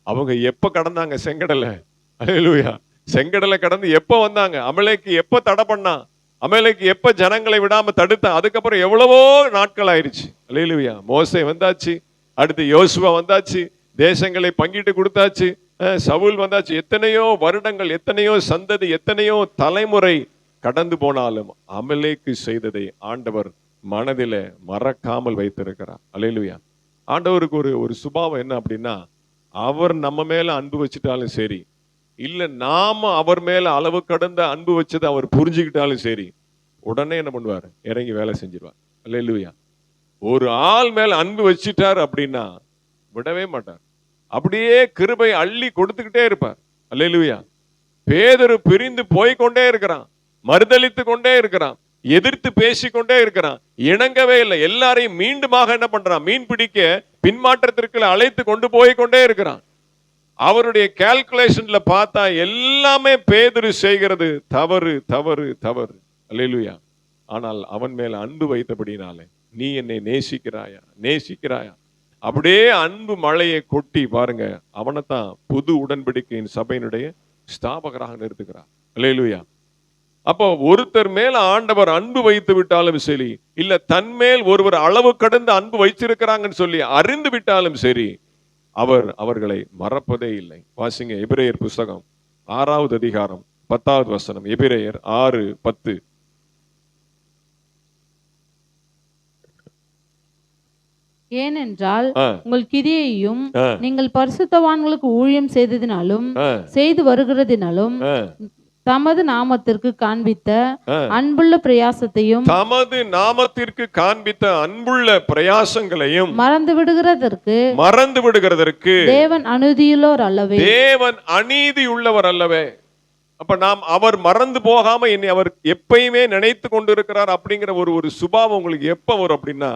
அவங்க எப்ப கடந்தாங்க செங்கடலை? அல்லேலூயா. செங்கடலை கடந்து எப்ப வந்தாங்க? அமலேக்கு எப்ப தடை பண்ணா? அமலேக்கு எப்ப ஜனங்களை விடாம தடுத்தான்? அதுக்கப்புறம் எவ்வளவோ நாட்கள் ஆயிருச்சு. அல்லேலூயா. மோசே வந்தாச்சு, அடுத்து யோசுவா வந்தாச்சு, தேசங்களை பங்கிட்டு கொடுத்தாச்சு, சவுல் வந்தாச்சு. எத்தனையோ வருடங்கள், எத்தனையோ சந்ததி, எத்தனையோ தலைமுறை கடந்து போனாலும் அமலேக்கு செய்ததை ஆண்டவர் மனதில மறக்காமல் வைத்திருக்கிறார். அல்லேலூயா. ஆண்டவருக்கு ஒரு சுபாவம் என்ன அப்படின்னா, அவர் நம்ம மேல அன்பு வச்சுட்டாலும் சரி, இல்ல நாம அவர் மேல அளவு கடந்த அன்பு வச்சதை அவர் புரிஞ்சுக்கிட்டாலும் சரி, உடனே என்ன பண்ணுவார்? இறங்கி வேலை செஞ்சிருவார். அல்லேலூயா. ஒரு ஆள் மேல அன்பு வச்சிட்டார் அப்படின்னா விடவே மாட்டார். அப்படியே கிருபை அள்ளி கொடுத்துக்கிட்டே இருப்பார். அல்லேலூயா. பேதுரு பிரிந்து போய்கொண்டே இருக்கிறான், மறுதலித்து கொண்டே இருக்கிறான், எதிர்த்து பேசிக்கொண்டே இருக்கிறான், இணங்கவே இல்லை. எல்லாரையும் மீண்டுமாக என்ன பண்றான்? மீன் பிடிக்க பின்மாற்றத்திற்கு அழைத்து கொண்டு போய்கொண்டே இருக்கிறான். அவருடைய கால்குலேஷன்ல பார்த்தா எல்லாமே பேதுரு செய்கிறது தவறு தவறு தவறு. அல்லேலூயா. ஆனால் அவன் மேல அன்பு வைத்தபடினாலே, நீ என்னை நேசிக்கிறாயா நேசிக்கிறாயா, அப்படியே அன்பு மழையை கொட்டி பாருங்க, அவனைத்தான் புது உடன்படிக்கையின் சபையினுடைய ஸ்தாபகராக நிறுத்துகிறார். அல்லேலூயா. அப்போ ஒருத்தர் மேல ஆண்டவர் அன்பு வைத்து விட்டாலும் சரி, இல்ல தன்மேல் ஒருவர் அளவு கடந்த அன்பு வைச்சிருக்கிறாங்கன்னு சொல்லி அறிந்து விட்டாலும் சரி, அவர்களை மறப்பதே இல்லை. வாசிங்க எபிரேயர் புஸ்தகம் 6வது அதிகாரம் 10வது வசனம். எபிரேயர் 6:10. ஏனென்றால் உங்கள் கிரியையும் நீங்கள் பரிசுத்தவான்களுக்கு ஊழியம் செய்ததினாலும் செய்து வருகிறதினாலும் தமது நாமத்திற்கு காண்பித்த அன்புள்ள பிரயாசத்தையும் மறந்து விடுகிறதற்கு தேவன் அநீதியுள்ளவர் அல்லவே. அப்ப நாம் அவர் மறந்து போகாம என்னை அவர் எப்பயுமே நினைத்து கொண்டிருக்கிறார் அப்படிங்கிற ஒரு சுபாவம் உங்களுக்கு எப்ப வரும் அப்படின்னா,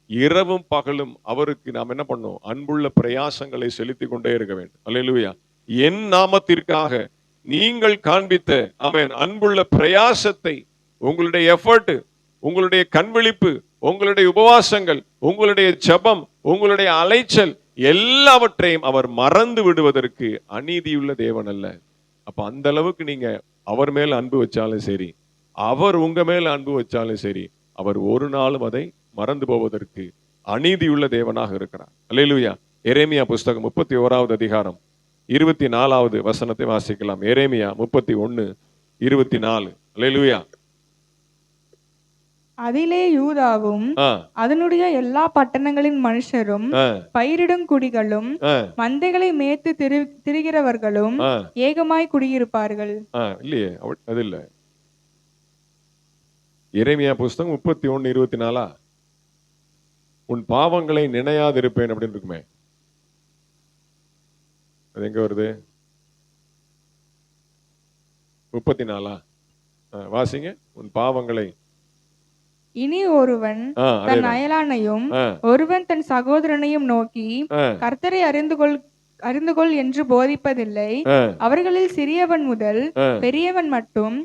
இரவும் பகலும் அவருக்கு நாம் என்ன பண்ணோம்? அன்புள்ள பிரயாசங்களை செலுத்தி கொண்டே இருக்க வேண்டும். அல்லேலூயா. என் நாமத்திற்காக நீங்கள் காண்பித்த ஆமென் அன்புள்ள பிரயாசத்தை, உங்களுடைய எஃபர்ட், உங்களுடைய கண்விழிப்பு, உங்களுடைய உபவாசங்கள், உங்களுடைய ஜெபம், உங்களுடைய அலைச்சல் எல்லாவற்றையும் அவர் மறந்து விடுவதற்கு அநீதியுள்ள தேவன் அல்ல. அப்ப அந்த அளவுக்கு நீங்க அவர் மேல அன்பு வச்சாலும் சரி, அவர் உங்க மேல அன்பு வச்சாலும் சரி, அவர் ஒரு நாளும் அதை மறந்து போவதற்கு அநீதியுள்ள தேவனாக இருக்கிறார். அல்லேலூயா. எரேமியா புஸ்தகம் 31வது அதிகாரம் 24வது வசனத்தை வாசிக்கலாம். எரேமியா 31:24. அல்லேலூயா. அதிலே யூதாவும் அதனுடைய எல்லா பட்டணங்களின் மனுஷரும் பயிரிடும் குடிகளும் மந்தைகளை மேய்த்து திரிகிறவர்களும் ஏகமாய் குடியிருப்பார்கள். இல்லையே, அது இல்ல. எரேமியா புஸ்தகம் 31:24. உன் பாவங்களை நினையாதிருப்பேன் அப்படின்னு இருக்குமே, அது எங்க வருது? 34. வாசிங்க. உன் பாவங்களை. இனி ஒருவன் தன் அயலானையும் ஒருவன் தன் சகோதரனையும் நோக்கி கர்த்தரை அறிந்து கொள் என்று போதிப்பதில்லை. அவர்களில் சிறியவன் முதல் பெரியவன் மட்டும்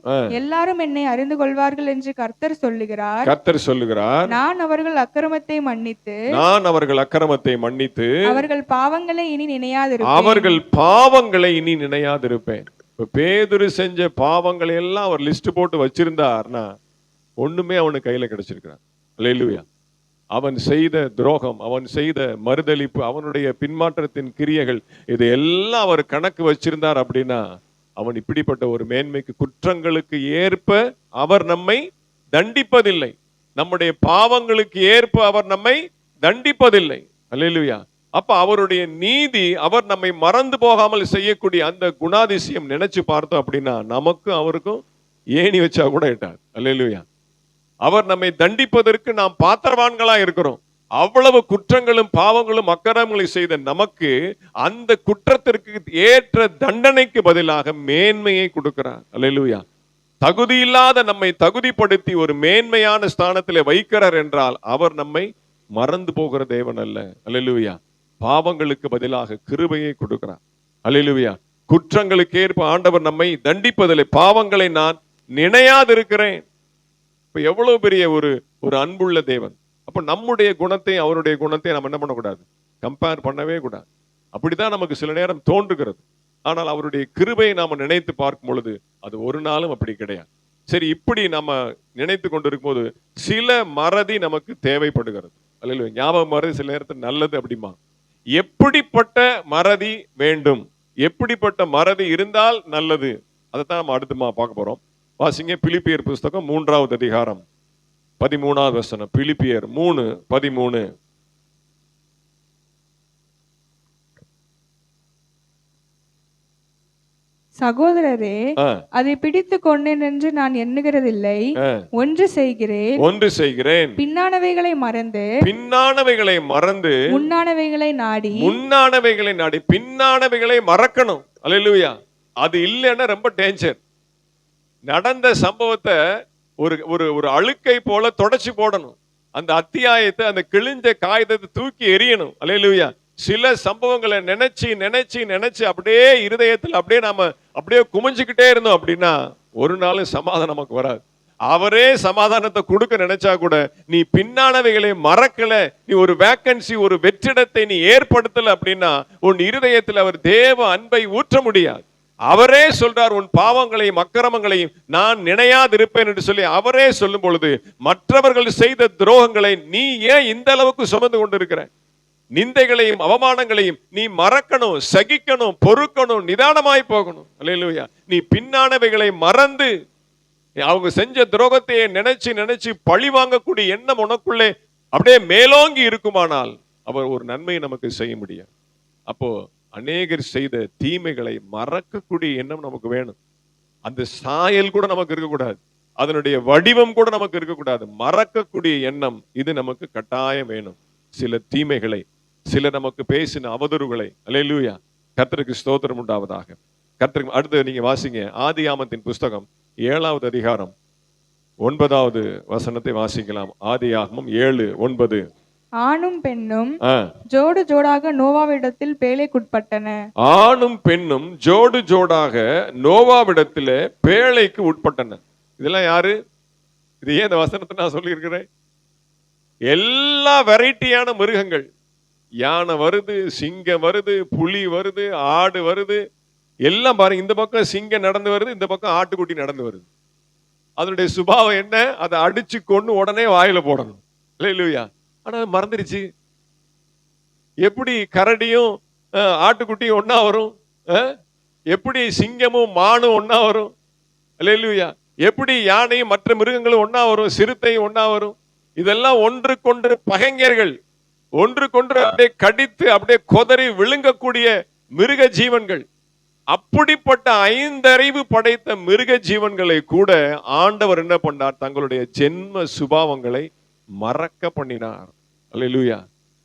எல்லாரும் என்னை அறிந்து கொள்வார்கள் என்று கர்த்தர் சொல்லுகிறார். நான் அவர்கள் அக்கிரமத்தை மன்னித்து அவர்கள் பாவங்களை இனி நினையாதிருப்பேன். பேதுரு செஞ்ச பாவங்களை எல்லாம் அவர் லிஸ்ட் போட்டு வச்சிருந்தார்னா ஒண்ணுமே அவனுக்கு கையில கிடைச்சிருக்கிறார். அல்லேலூயா. அவன் செய்த துரோகம், அவன் செய்த மறுதலிப்பு, அவனுடைய பின்மாற்றத்தின் கிரியைகள், இது எல்லாம் அவர் கணக்கு வச்சிருந்தார் அப்படின்னா, அவன் இப்படிப்பட்ட ஒரு மேன்மைக்கு, குற்றங்களுக்கு ஏற்ப அவர் நம்மை தண்டிப்பதில்லை, நம்முடைய பாவங்களுக்கு ஏற்ப அவர் நம்மை தண்டிப்பதில்லை. அல்லேலூயா. அப்ப அவருடைய நீதி, அவர் நம்மை மறந்து போகாமல் செய்யக்கூடிய அந்த குணாதிசயம் நினைச்சு பார்த்தோம் அப்படின்னா, நமக்கும் அவருக்கும் ஏணி வச்சா கூட எட்டாது. அல்லேலூயா. அவர் நம்மை தண்டிப்பதற்கு நாம் பாத்திரவான்களா இருக்கிறோம். அவ்வளவு குற்றங்களும் பாவங்களும் அக்கிரமங்களை செய்த நமக்கு அந்த குற்றத்திற்கு ஏற்ற தண்டனைக்கு பதிலாக மேன்மையை கொடுக்கிறார். அல்லேலூயா. தகுதியில்லாத நம்மை தகுதிப்படுத்தி ஒரு மேன்மையான ஸ்தானத்திலே வைக்கிறார் என்றால் அவர் நம்மை மறந்து போகிற தேவன் அல்ல. அல்லேலூயா. பாவங்களுக்கு பதிலாக கிருபையை கொடுக்கிறார். அல்லேலூயா. குற்றங்களுக்கு ஏற்ப ஆண்டவர் நம்மை தண்டிப்பதில்லை. பாவங்களை நான் நினையாதிருக்கிறேன். இப்ப எவ்வளவு பெரிய ஒரு அன்புள்ள தேவன். அப்ப நம்முடைய குணத்தை அவருடைய குணத்தை நம்ம என்ன பண்ணக்கூடாது, கம்பேர் பண்ணவே கூடாது. அப்படித்தான் நமக்கு சில நேரம் தோன்றுகிறது. ஆனால் அவருடைய கிருபையை நாம நினைத்து பார்க்கும் பொழுது அது ஒரு நாளும் அப்படி கிடையாது. சரி, இப்படி நம்ம நினைத்து கொண்டிருக்கும் போது சில மறதி நமக்கு தேவைப்படுகிறது. அல்ல, ஞாபகம் மறதி சில நேரத்தில் நல்லது அப்படிமா. எப்படிப்பட்ட மறதி வேண்டும், எப்படிப்பட்ட மறதி இருந்தால் நல்லது, அதைத்தான் நம்ம அடுத்துமா பார்க்க போறோம். வாசிங்க பிலிப்பியர் புஸ்தகம் 3வது அதிகாரம் 13வது வசனம். பிலிப்பியர் 3:13. சகோதரரே, அதை பிடித்து கொண்டேன் என்று நான் எண்ணுகிறதில்லை. ஒன்று செய்கிறேன், பின்னானவைகளை மறந்து முன்னானவைகளை நாடி. பின்னானவைகளை மறக்கணும். அல்லேலூயா. அது இல்லைன்னா ரொம்ப டேஞ்சர். நடந்த சம்பவத்தை ஒரு அழுக்கை போல தொடச்சி போடணும். அந்த அத்தியாயத்தை, அந்த கிழிஞ்ச காகிதத்தை தூக்கி எறியணும். அல்லேலூயா. சில சம்பவங்களை நினைச்சு அப்படியே இருதயத்தில் அப்படியே குமிஞ்சுக்கிட்டே இருந்தோம் அப்படின்னா ஒரு நாள் சமாதானம் நமக்கு வராது. அவரே சமாதானத்தை கொடுக்க நினைச்சா கூட நீ பின்னானவைகளை மறக்கல, நீ ஒரு வேக்கன்சி, ஒரு வெற்றிடத்தை நீ ஏற்படுத்தல அப்படின்னா உன் இருதயத்தில் அவர் தேவ அன்பை ஊற்ற முடியாது. அவரே சொல்றார், உன் பாவங்களையும் அக்கிரமங்களையும் நான் நினையாதிருப்பேன் என்று சொல்லி அவரே சொல்லும் பொழுது மற்றவர்கள் செய்த துரோகங்களை நீ ஏன் இந்த அளவுக்கு சுமந்து கொண்டிருக்கிற? நிந்தைகளையும் அவமானங்களையும் நீ மறக்கணும், சகிக்கணும், பொறுக்கணும், நிதானமாய் போகணும். அல்லேலூயா. நீ பின்னானவைகளை மறந்து அவங்க செஞ்ச துரோகத்தையே நினைச்சு பழி வாங்கக்கூடிய எண்ணம் உனக்குள்ளே அப்படியே மேலோங்கி இருக்குமானால் அவர் ஒரு நன்மை நமக்கு செய்ய முடியாது. அப்போ அநேகர் செய்த தீமைகளை மறக்கக்கூடிய எண்ணம் நமக்கு வேணும். அந்த சாயல் கூட நமக்கு இருக்கக்கூடாது, அதனுடைய வடிவம் கூட நமக்கு இருக்கக்கூடாது. மறக்கக்கூடிய எண்ணம் இது நமக்கு கட்டாயம் வேணும். சில தீமைகளை, சில நமக்கு பேசின அவதூறுகளை. அல்லேலூயா. கர்த்தருக்கு ஸ்தோத்திரம் உண்டாவதாக. கர்த்தருக்கு அடுத்து நீங்க வாசிங்க ஆதியாகமத்தின் புஸ்தகம் 7வது அதிகாரம் 9வது வசனத்தை வாசிக்கலாம். ஆதியாகமம் 7:9. ஆணும் பெண்ணும் ஜோடு ஜோடாக நோவாவிடத்தில் பேழைக்குட்பட்டன. ஆணும் பெண்ணும் ஜோடு ஜோடாக நோவாவிடத்தில் பேழைக்கு உட்பட்டன. இதெல்லாம் யாரு? இது ஏன் இந்த வசனத்தை நான் சொல்லி இருக்கிறேன்? எல்லா வெரைட்டியான மிருகங்கள், யானை வருது, சிங்கம் வருது, புலி வருது, ஆடு வருது, எல்லாம் பாருங்க. இந்த பக்கம் சிங்கம் நடந்து வருது, இந்த பக்கம் ஆட்டுக்குட்டி நடந்து வருது. அதனுடைய சுபாவம் என்ன? அதை அடிச்சு கொண்டு உடனே வாயில போடணும். அல்லேலூயா. ஆனா மறந்துருச்சு. எப்படி கரடியும் ஆட்டுக்குட்டியும் ஒன்னா வரும்? எப்படி சிங்கமும் மானும் ஒன்னா வரும்? அல்லேலூயா. எப்படி யானையும் மற்ற மிருகங்களும் ஒன்னா வரும்? சிறுத்தையும் ஒன்னா வரும்? இதெல்லாம் ஒன்றுக்கொன்று பகைஞர்கள், ஒன்றுக்கொன்று அப்படியே கடித்து அப்படியே கொதறி விழுங்கக்கூடிய மிருக ஜீவன்கள். அப்படிப்பட்ட 5 அறிவு படைத்த மிருக ஜீவன்களை கூட ஆண்டவர் என்ன பண்ணார்? தங்களுடைய ஜென்ம சுபாவங்களை மறக்க பண்ணினார். அல்லேலூயா.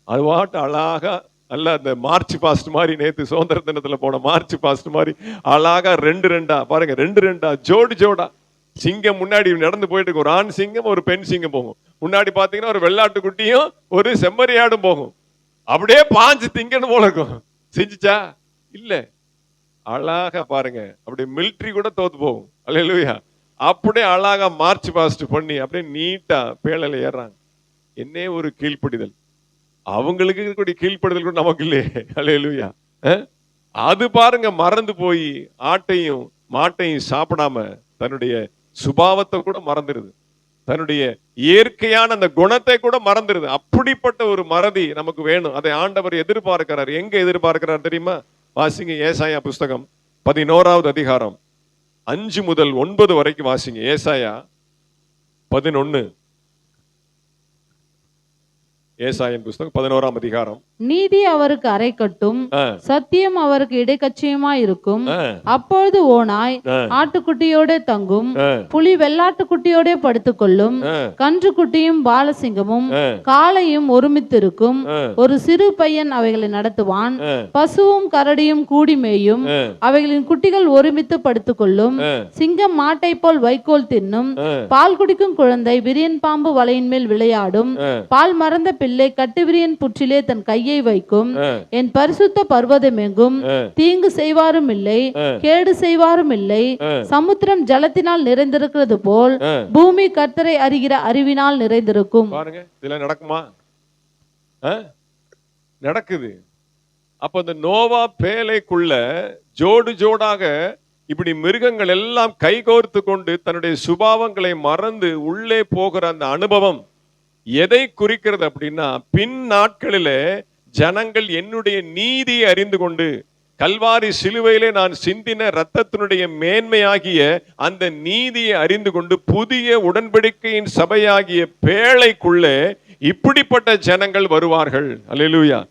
அதுவாட்டு அழகா நல்ல அந்த மார்ச் பாஸ்ட் மாதிரி, நேத்து சுதந்திர தினத்துல போன மார்ச் பாஸ்ட் மாதிரி அழகா 2 பாருங்க, 2 ஜோடு ஜோடா சிங்கம் முன்னாடி நடந்து போயிட்டு இருக்கு. ஒரு ஆண் சிங்கம், ஒரு பெண் சிங்கம் போகும். முன்னாடி பாத்தீங்கன்னா ஒரு வெள்ளாட்டு குட்டியும் ஒரு செம்மறியாடும் போகும். அப்படியே பாஞ்சு திங்கன்னு போல இருக்கும். செஞ்சுச்சா? இல்ல. அழகா பாருங்க, அப்படியே மிலிட்டரி கூட தோத்து போகும். அல்லேலூயா. அப்படியே அழகா மார்ச் பாஸ்ட் பண்ணி அப்படியே நீட்டா பேழையில ஏறாங்க. என்ன ஒரு கீழ்ப்படிதல்! அவங்களுக்கு இருக்கக்கூடிய கீழ்ப்படிதல் கூட நமக்கு இல்லையே. அல்லேலூயா. அது பாருங்க, மறந்து போய் ஆட்டையும் மாட்டையும் சாப்பிடாம தன்னுடைய சுபாவத்தை கூட மறந்துருது, தன்னுடைய இயற்கையான அந்த குணத்தை கூட மறந்துருது. அப்படிப்பட்ட ஒரு மறதி நமக்கு வேணும். அதை ஆண்டவர் எதிர்பார்க்கிறார். எங்க எதிர்பார்க்கிறார் தெரியுமா? வாசிங்க ஏசாயா புஸ்தகம் 11வது அதிகாரம் 5 முதல் 9 வரைக்கும் வாசிங்க. ஏசாயா 11. ஏசாயன் புஸ்தகம் 11ஆம் அதிகாரம். நீதி அவருக்கு அரைக்கட்டும், சத்தியம் அவருக்கு இடைக்கட்சியுமா இருக்கும். அப்பொழுது ஓனாய் ஆட்டுக்குட்டியோட தங்கும், புலி வெள்ளாட்டுக்குட்டியோட படுத்துக்கொள்ளும், கன்றுக்குட்டியும் பாலசிங்கமும் காளையும் ஒருமித்திருக்கும். ஒரு சிறு பையன் அவைகளை நடத்துவான், பசுவும் கரடியும் கூடி மேயும், அவைகளின் குட்டிகள் ஒருமித்து படுத்துக்கொள்ளும். சிங்கம் மாட்டை போல் வைக்கோல் தின்னும், பால் குடிக்கும் குழந்தை விரியன் பாம்பு வலையின் மேல் விளையாடும். பால் மறந்த பிள்ளை கட்டுவிரியன் புற்றிலே தன் கையை வைக்கும். என் பரிசுத்த பர்வதம் எங்கும் தீங்கு செய்வாரும் இல்லை, கேடு செய்வாரும் இல்லை. சமுத்திரம் ஜலத்தினால் நிறைந்திருக்கிறது போல் பூமி கர்த்தரை அறிகிற அறிவினால் நிறைந்திருக்கும். பாருங்க, இதெல்லாம் நடக்குமா? நடக்குது. அப்ப இந்த நோவா பேழைக்குள்ள ஜோடு ஜோடாக இப்படி மிருகங்கள் எல்லாம் கைகோர்த்து கொண்டு தன்னுடைய சுபாவங்களை மறந்து உள்ளே போகிற அந்த அனுபவம் எதை குறிக்கிறது அப்படின்னா, பின் நாட்களிலே ஜனங்கள் என்னுடைய நீதியை அறிந்து கொண்டு கல்வாரி சிலுவையிலே நான் சிந்தின இரத்தத்தினுடைய மேன்மையாகிய அந்த நீதியை அறிந்து கொண்டு புதிய உடன்படிக்கையின் சபையாகிய பேழைக்குள்ளே இப்படிப்பட்ட ஜனங்கள் வருவார்கள். அல்லேலூயா.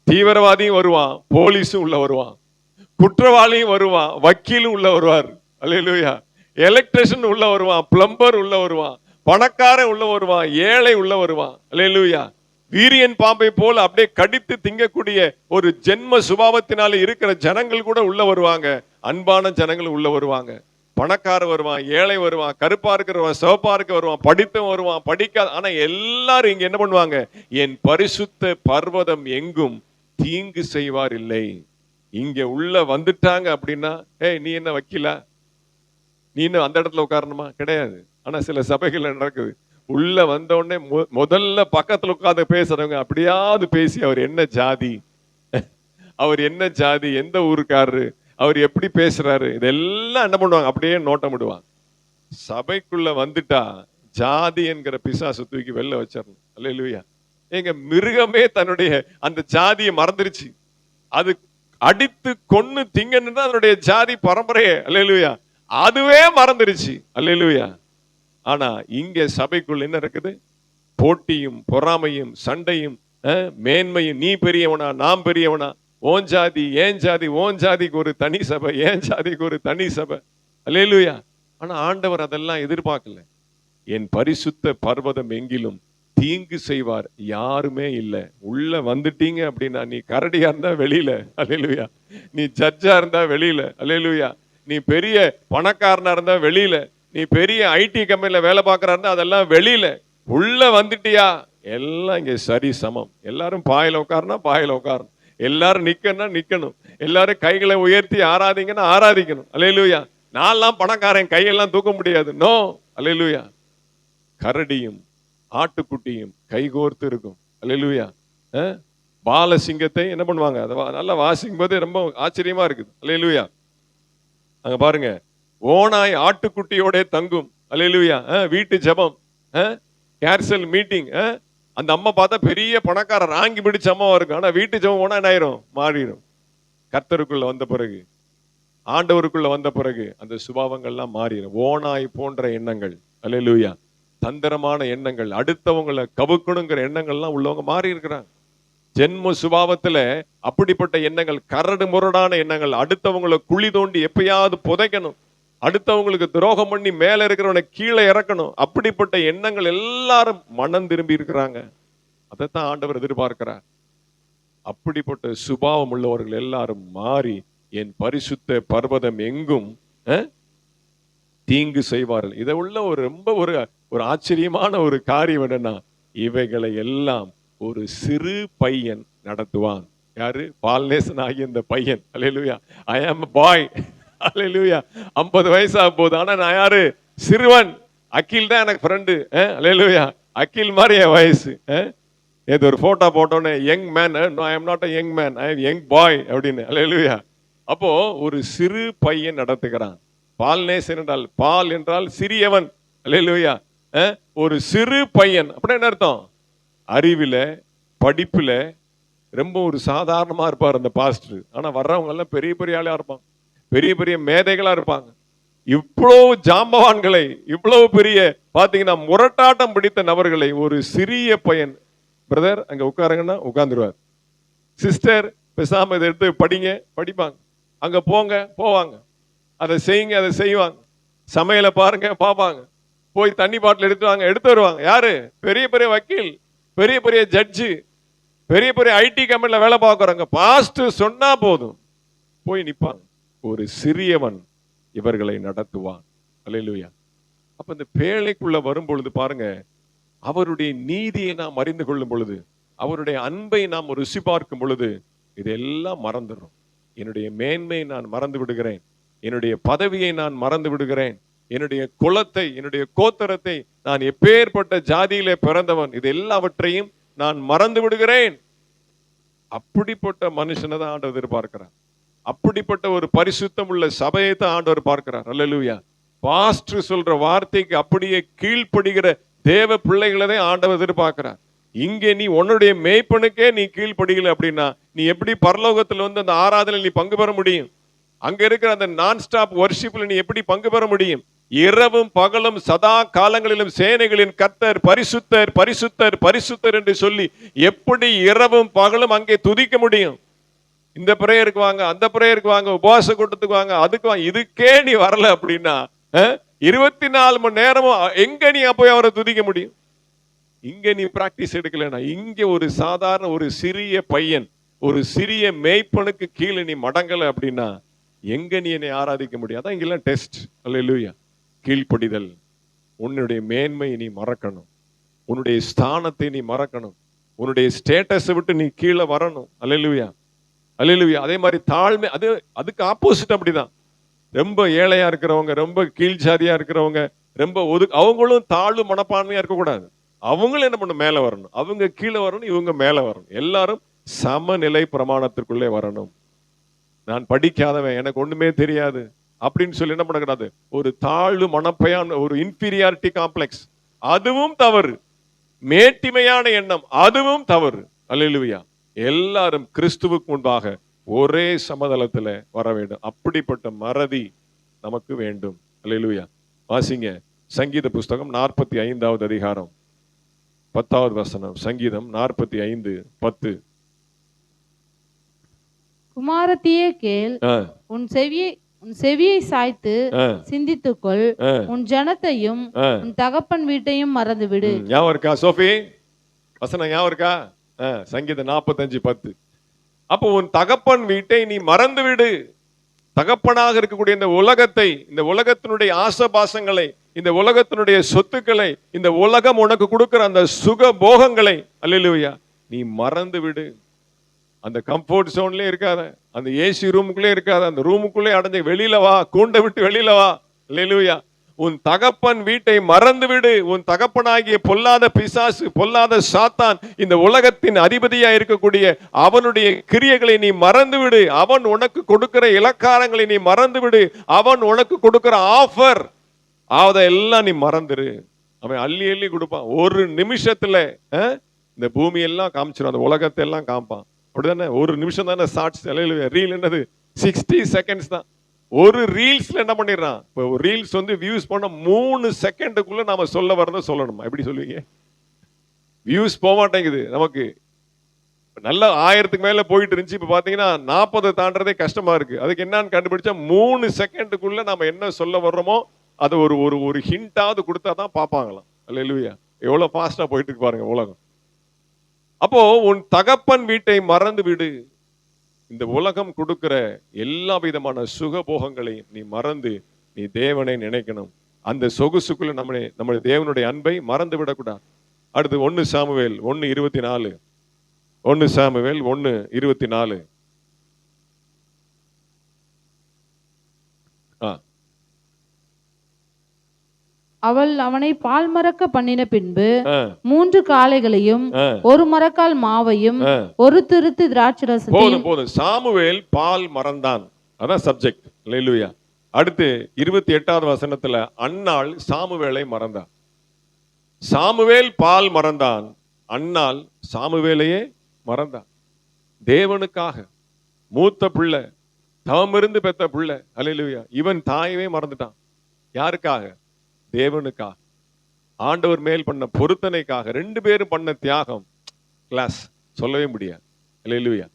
தீவிரவாதியும் வருவான், போலீஸும் உள்ள வருவான், குற்றவாளியும் வருவான், வக்கீலும் உள்ள வருவார். அல்லேலூயா. எலக்ட்ரிஷியன் உள்ள வருவான், பிளம்பர் உள்ள வருவான், பணக்காரன் உள்ள வருவான், ஏழை உள்ள வருவான். அல்லேலூயா. வீரியன் பாம்பை போல அப்படியே கடித்து திங்கக்கூடிய ஒரு ஜென்ம சுபாவத்தினால இருக்கிற ஜனங்கள் கூட உள்ள வருவாங்க. அன்பான ஜனங்கள் உள்ள வருவாங்க. பணக்காரன் வருவான், ஏழை வருவான், கருப்பா இருக்கிறவன், சிவப்பா இருக்க வருவான், படித்தவன் வருவான், படிக்காத. ஆனா எல்லாரும் இங்க என்ன பண்ணுவாங்க? என் பரிசுத்த பர்வதம் எங்கும் தீங்கு செய்வார் இல்லை. இங்க உள்ள வந்துட்டாங்க அப்படின்னா, ஏய் நீ என்ன வக்கீலா, நீ இன்னும் அந்த இடத்துல உட்காரணுமா? கிடையாது. ஆனா சில சபைகள்ல நடக்குது. உள்ள வந்த உடனே முதல்ல பக்கத்துல உட்கார்ந்து பேசுறவங்க அப்படியாவது பேசி அவர் என்ன ஜாதி, அவர் என்ன ஜாதி, எந்த ஊருக்காரரு, அவர் எப்படி பேசுறாரு, இதெல்லாம் என்ன பண்ணுவாங்க? அப்படியே நோட்டம் விடுவாங்க. சபைக்குள்ள வந்துட்டா ஜாதி என்கிற பிசாசு தூக்கி வெளில வச்சிடணும். அல்லேலூயா. எங்க மிருகமே தன்னுடைய அந்த ஜாதியை மறந்துருச்சு. அது அடித்து கொன்னு திங்கன்னு தான் அதனுடைய ஜாதி பரம்பரையே. அல்லேலூயா. அதுவே மறந்துருச்சு. அல்லேலூயா. ஆனா இங்க சபைக்குள்ள என்ன இருக்குது? போட்டியும் பொறாமையும் சண்டையும் மேன்மையும். நீ பெரியவனா, நான் பெரியவனா, ஓன் ஜாதி ஏன் ஜாதி, ஓன் ஜாதிக்கு ஒரு தனி சபை, ஏன் ஜாதிக்கு ஒரு தனி சபை. அல்லேலூயா. ஆனா ஆண்டவர் அதெல்லாம் எதிர்பார்க்கல. என் பரிசுத்த பர்வதம் எங்கிலும் தீங்கு செய்வார் யாருமே இல்லை. உள்ள வந்துட்டீங்க அப்படின்னா, நீ கரடியா இருந்தா வெளியில. அல்லேலூயா. நீ ஜட்ஜா இருந்தா வெளியில. அல்லேலூயா. நீ பெரிய பணக்காரனா இருந்தா வெளியில. நீ பெரிய ஐடி கம்பெனில வேலை பார்க்கறா இருந்தா அதெல்லாம் வெளியில. உள்ள வந்துட்டியா எல்லாம் இங்க சரி சமம். எல்லாரும் பாயில உட்காருனா பாயில உட்காரணும், எல்லாரும் நிக்கணும்னா நிக்கணும், எல்லாரும் கைகளை உயர்த்தி ஆராதிங்கன்னா ஆராதிக்கணும். அல்லேலூயா. நான்லாம் பணக்காரன் கையெல்லாம் தூக்க முடியாது. நோ. அல்லேலூயா. கரடியும் ஆட்டுக்குட்டியும் கைகோர்த்து இருக்கும். அல்லேலூயா. பாலசிங்கத்தை என்ன பண்ணுவாங்க? அதை நல்லா வாசிக்கும் போதே ரொம்ப ஆச்சரியமா இருக்குது. அல்லேலூயா. அங்க பாருங்க, ஓனாய் ஆட்டுக்குட்டியோட தங்கும். அல்லேலூயா. வீட்டு ஜெபம், கேர்சல் மீட்டிங். அந்த அம்மா பார்த்தா பெரிய பணக்கார ராங்கி பிடிச்ச அம்மாவா இருக்கும். ஆனா வீட்டு ஜெபம் போனா என்ன ஆயிரும்? மாறிடும். கர்த்தருக்குள்ள வந்த பிறகு, ஆண்டவருக்குள்ள வந்த பிறகு அந்த சுபாவங்கள்லாம் மாறிடும். ஓனாய் போன்ற எண்ணங்கள், அல்லேலூயா, தந்திரமான எண்ணங்கள், அடுத்தவங்களை கவுக்கணுங்கிற எண்ணங்கள்லாம் உள்ளவங்க மாறி இருக்கிறாங்க. ஜென்ம சுபாவத்துல அப்படிப்பட்ட எண்ணங்கள், கரடு முரடான எண்ணங்கள், அடுத்தவங்களை குழி தோண்டி எப்பயாவது புதைக்கணும், அடுத்தவங்களுக்கு துரோகம் பண்ணி மேல இருக்கிறவனை கீழே இறக்கணும், அப்படிப்பட்ட எண்ணங்கள் எல்லாரும் மனம் திரும்பி இருக்கிறாங்க. அதைத்தான் ஆண்டவர் எதிர்பார்க்கிறார். அப்படிப்பட்ட சுபாவம் உள்ளவர்கள் எல்லாரும் மாறி என் பரிசுத்த பர்வதம் எங்கும் தீங்கு செய்வார்கள். இதை உள்ள ஒரு ரொம்ப ஒரு ஆச்சரியமான ஒரு காரியம் என்னன்னா, இவைகளை எல்லாம் ஒரு சிறு பையன் நடத்துவான். யாரு? பால்நேசன் ஆகிய இந்த பையன். அல்லேலூயா. ஐ ஆம் a boy. அல்லேலூயா. 50 வயசு ஆக போகுது. ஆனா நான் யாரு? சிறுவன். அகில் தான் எனக்கு ஃப்ரெண்டு. அல்லேலூயா. அகில் மாதிரி என் வயசு. ஏதோ ஒரு போட்டோ போட்டோன்னே young man, I am not a young man, I am young boy அப்படின்னு. அல்லேலூயா. அப்போ ஒரு சிறு பையன் நடத்துகிறான். பால்நேசன் என்றால், பால் என்றால் சிறியவன். அல்லேலூயா. ஒரு சிறு பையன் அப்படின்னா என்ன அர்த்தம்? அறிவில, படிப்புல ரொம்ப ஒரு சாதாரணமா இருப்பார் அந்த பாஸ்டர். ஆனா வர்றவங்க எல்லாம் பெரிய பெரிய ஆளா இருப்பாங்க, பெரிய பெரிய மேதைகளா இருப்பாங்க. இவ்வளவு ஜாம்பவான்களை, இவ்வளவு பெரிய பாத்தீங்கன்னா முரட்டாட்டம் பிடித்த நபர்களை ஒரு சிறிய பையன், பிரதர் அங்க உட்காருங்கன்னா உட்கார்ந்துருவார், சிஸ்டர் பேசாம இதை எடுத்து படிங்க, படிப்பாங்க, அங்க போங்க போவாங்க, அதை செய்யுங்க அதை செய்வாங்க, சமையலை பாருங்க பார்ப்பாங்க, போய் தண்ணி பாட்டில் எடுத்து வருவாங்க. யாரு? பெரிய பெரிய வக்கீல், பெரிய பெரிய ஜட்ஜு, பெரிய பெரிய ஐடி கம்பெனில வேலை பார்க்கறாங்க. பாஸ்டர் சொன்னா போதும் போய் நிப்பாங்க. ஒரு சிறியவன் இவர்களை நடத்துவான். அல்லேலூயா. அப்ப இந்த பேழைக்குள்ள வரும் பொழுது பாருங்க, அவருடைய நீதியை நாம் அறிந்து கொள்ளும் பொழுது, அவருடைய அன்பை நாம் ருசி பார்க்கும் பொழுது இதெல்லாம் மறந்துடும். என்னுடைய மேன்மையை நான் மறந்து விடுகிறேன், என்னுடைய பதவியை நான் மறந்து விடுகிறேன், என்னுடைய குலத்தை, என்னுடைய கோத்திரத்தை, நான் எப்பேற்பட்ட ஜாதியிலே பிறந்தவன், இது எல்லாவற்றையும் நான் மறந்து விடுகிறேன். அப்படிப்பட்ட மனுஷனை தான் ஆண்டவர் எதிர்பார்க்கிறார். அப்படிப்பட்ட ஒரு பரிசுத்தம் உள்ள சபையை தான் ஆண்டவர் பார்க்கிறார். அல்லேலூயா. பாஸ்டர் சொல்ற வார்த்தைக்கு அப்படியே கீழ்ப்படுகிற தேவ பிள்ளைகளை தான் ஆண்டவர் எதிர்பார்க்கிறார். இங்கே நீ உன்னுடைய மேய்ப்பனுக்கே நீ கீழ்ப்படுகல அப்படின்னா நீ எப்படி பரலோகத்துல வந்து அந்த ஆராதனையில் நீ பங்கு பெற முடியும்? அங்க இருக்கிற அந்த நான் ஸ்டாப் வர்ஷிப்ல நீ எப்படி பங்கு பெற முடியும்? இரவும் பகலும் சதா காலங்களிலும் சேனைகளின் கர்த்தர் பரிசுத்தர் பரிசுத்தர் பரிசுத்தர் என்று சொல்லி எப்படி இரவும் பகலும் அங்கே துதிக்க முடியும்? இந்த பிரேயருக்கு வாங்க, அந்த பிரேயருக்கு வாங்க, உபவாச கூட்டத்துக்கு வாங்க, அதுக்கு வாங்க, இதுக்கே நீ வரல அப்படின்னா 24 மணி நேரமும் எங்க நீ போய் அவரை துதிக்க முடியும்? இங்க நீ பிராக்டிஸ் எடுக்கலனா, இங்க ஒரு சாதாரண ஒரு சிறிய பையன், ஒரு சிறிய மேய்ப்பனுக்கு கீழே நீ மடங்கல அப்படின்னா எங்க நீ என்னை ஆராதிக்க முடியும்? அதான் இங்கெல்லாம் டெஸ்ட். அல்லேலூயா. கீழ்ப்படிதல். உன்னுடைய மேன்மை நீ மறக்கணும், உன்னுடைய ஸ்தானத்தை நீ மறக்கணும், உன்னுடைய ஸ்டேட்டஸை விட்டு நீ கீழே வரணும். அல்லேலூயா. அல்லேலூயா. அதே மாதிரி தாழ்மை, அதுக்கு ஆப்போசிட் அப்படிதான். ரொம்ப ஏழையா இருக்கிறவங்க, ரொம்ப கீழ் ஜாதியா இருக்கிறவங்க, ரொம்ப அவங்களும் தாழ்வு மனப்பான்மையா இருக்கக்கூடாது. அவங்களும் என்ன பண்ணணும்? மேல வரணும். அவங்க கீழே வரணும், இவங்க மேல வரணும். எல்லாரும் சமநிலை பிரமாணத்திற்குள்ளே வரணும். நான் படிக்காதவன், எனக்கு ஒண்ணுமே தெரியாது அப்படின்னு சொல்லி என்ன பண்ணக்கூடாது? ஒரு தாழ்வு மனப்பையான ஒரு இன்ஃபீரியாரிட்டி காம்ப்ளெக்ஸ், அதுவும் தவறு. மேட்டிமையான எண்ணம், அதுவும் தவறு. அல்லேலூயா. எல்லாரும் கிறிஸ்துவுக்கு முன்பாக ஒரே சமதளத்துல வர வேண்டும். அப்படிப்பட்ட மறதி நமக்கு வேண்டும். அல்லேலூயா. வாசிங்க சங்கீத புஸ்தகம் 45வது அதிகாரம் 10வது வசனம். சங்கீதம் 45:10. குமாரத்தியே கேள், உன் செவியை சாய்த்து சிந்தித்துக்கொள், உன் ஜனத்தையும் உன் தகப்பன் வீட்டையும் மறந்து விடு. ஞாபகம் இருக்கா சோஃபி? வசனம் ஞாபகம் இருக்கா? சங்கீதம் 45:10. அப்போ உன் தகப்பன் வீட்டை நீ மறந்து விடு. தகப்பனாக இருக்கக்கூடிய இந்த உலகத்தை, இந்த உலகத்தினுடைய ஆசபாசங்களை, இந்த உலகத்தினுடைய சொத்துக்களை, இந்த உலகம் உனக்கு கொடுக்கிற அந்த சுக போகங்களை, அல்லேலூயா, நீ மறந்து விடு. அந்த கம்ஃபோர்ட் ஜோன்லயே இருக்காத, அந்த ஏசி ரூமுக்குள்ளே இருக்காத, அந்த ரூமுக்குள்ளே அடைஞ்ச வெளியில வா, கூண்டை விட்டு வெளியில வா. அல்லேலூயா. உன் தகப்பன் வீட்டை மறந்து விடு. உன் தகப்பனாகிய பொல்லாத பிசாசு, பொல்லாத சாத்தான், இந்த உலகத்தின் அதிபதியா இருக்கக்கூடிய அவனுடைய கிரியைகளை நீ மறந்து விடு. அவன் உனக்கு கொடுக்கிற இலக்காரங்களை நீ மறந்து விடு. அவன் உனக்கு கொடுக்கிற ஆஃபர், அதெல்லாம் நீ மறந்துரு. அவன் அள்ளி அள்ளி கொடுப்பான். ஒரு நிமிஷத்துல இந்த பூமி எல்லாம் காமிச்சிடும், அந்த உலகத்தை எல்லாம் காமிப்பான். அப்படிதானே? ஒரு நிமிஷம் தானே ஷார்ட்ஸ். ரீல் என்னது? 60 செகண்ட்ஸ் தான். ஒரு ரீல்ஸ்ல என்ன பண்ணிடுறான்? இப்போ ரீல்ஸ் வந்து வியூஸ் பண்ண 3 செகண்டுக்குள்ள நாம சொல்ல வரத சொல்லணுமா? எப்படி சொல்லுவீங்க? வியூஸ் போக மாட்டேங்குது நமக்கு. நல்லா 1000க்கு மேல போயிட்டு இருந்துச்சு, இப்ப பாத்தீங்கன்னா 40 தாண்டறதே கஷ்டமா இருக்கு. அதுக்கு என்னன்னு கண்டுபிடிச்சா 3 செகண்டுக்குள்ள நாம என்ன சொல்ல வர்றோமோ அது ஒரு ஹிண்டாவது கொடுத்தாதான் பாப்பாங்களாம். அல்லேலூயா. எவ்வளவு ஃபாஸ்டா போயிட்டு இருக்கு பாருங்க உலகம். அப்போ உன் தகப்பன் வீட்டை மறந்து விடு. இந்த உலகம் கொடுக்கிற எல்லா விதமான சுகபோகங்களையும் நீ மறந்து நீ தேவனை நினைக்கணும். அந்த சொகுசுக்குள்ள நம்முடைய தேவனுடைய அன்பை மறந்து விடக்கூடாது. அடுத்து 1 சாமுவேல் 1:24. 1 சாமுவேல் 1:24. அவள் அவனை பால் மறக்க பண்ணின பின்பு 3 காளைகளையும் 1 மரக்கால் மாவையும் 1 திருத்து திராட்சரசத்தையும். போதும். சாமுவேல் பால் மறந்தான், அதான் சப்ஜெக்ட். அல்லேலூயா. அடுத்து 28வது வசனத்துல அன்னாள் சாமுவேலை மறந்தான். சாமுவேல் பால் மறந்தான், அன்னாள் சாமுவேலையே மறந்தான். தேவனுக்காக மூத்த பிள்ளை, தவமிருந்து பெத்த பிள்ளை. அல்லேலூயா. இவன் தாயவே மறந்துட்டான். யாருக்காக? தேவனுக்காக, ஆண்டவர் மேல் பண்ண பொருத்தனைக்காக. 2 பேரும் பண்ண தியாகம் கிளாஸ் சொல்லவே முடியாது. அல்லேலூயா.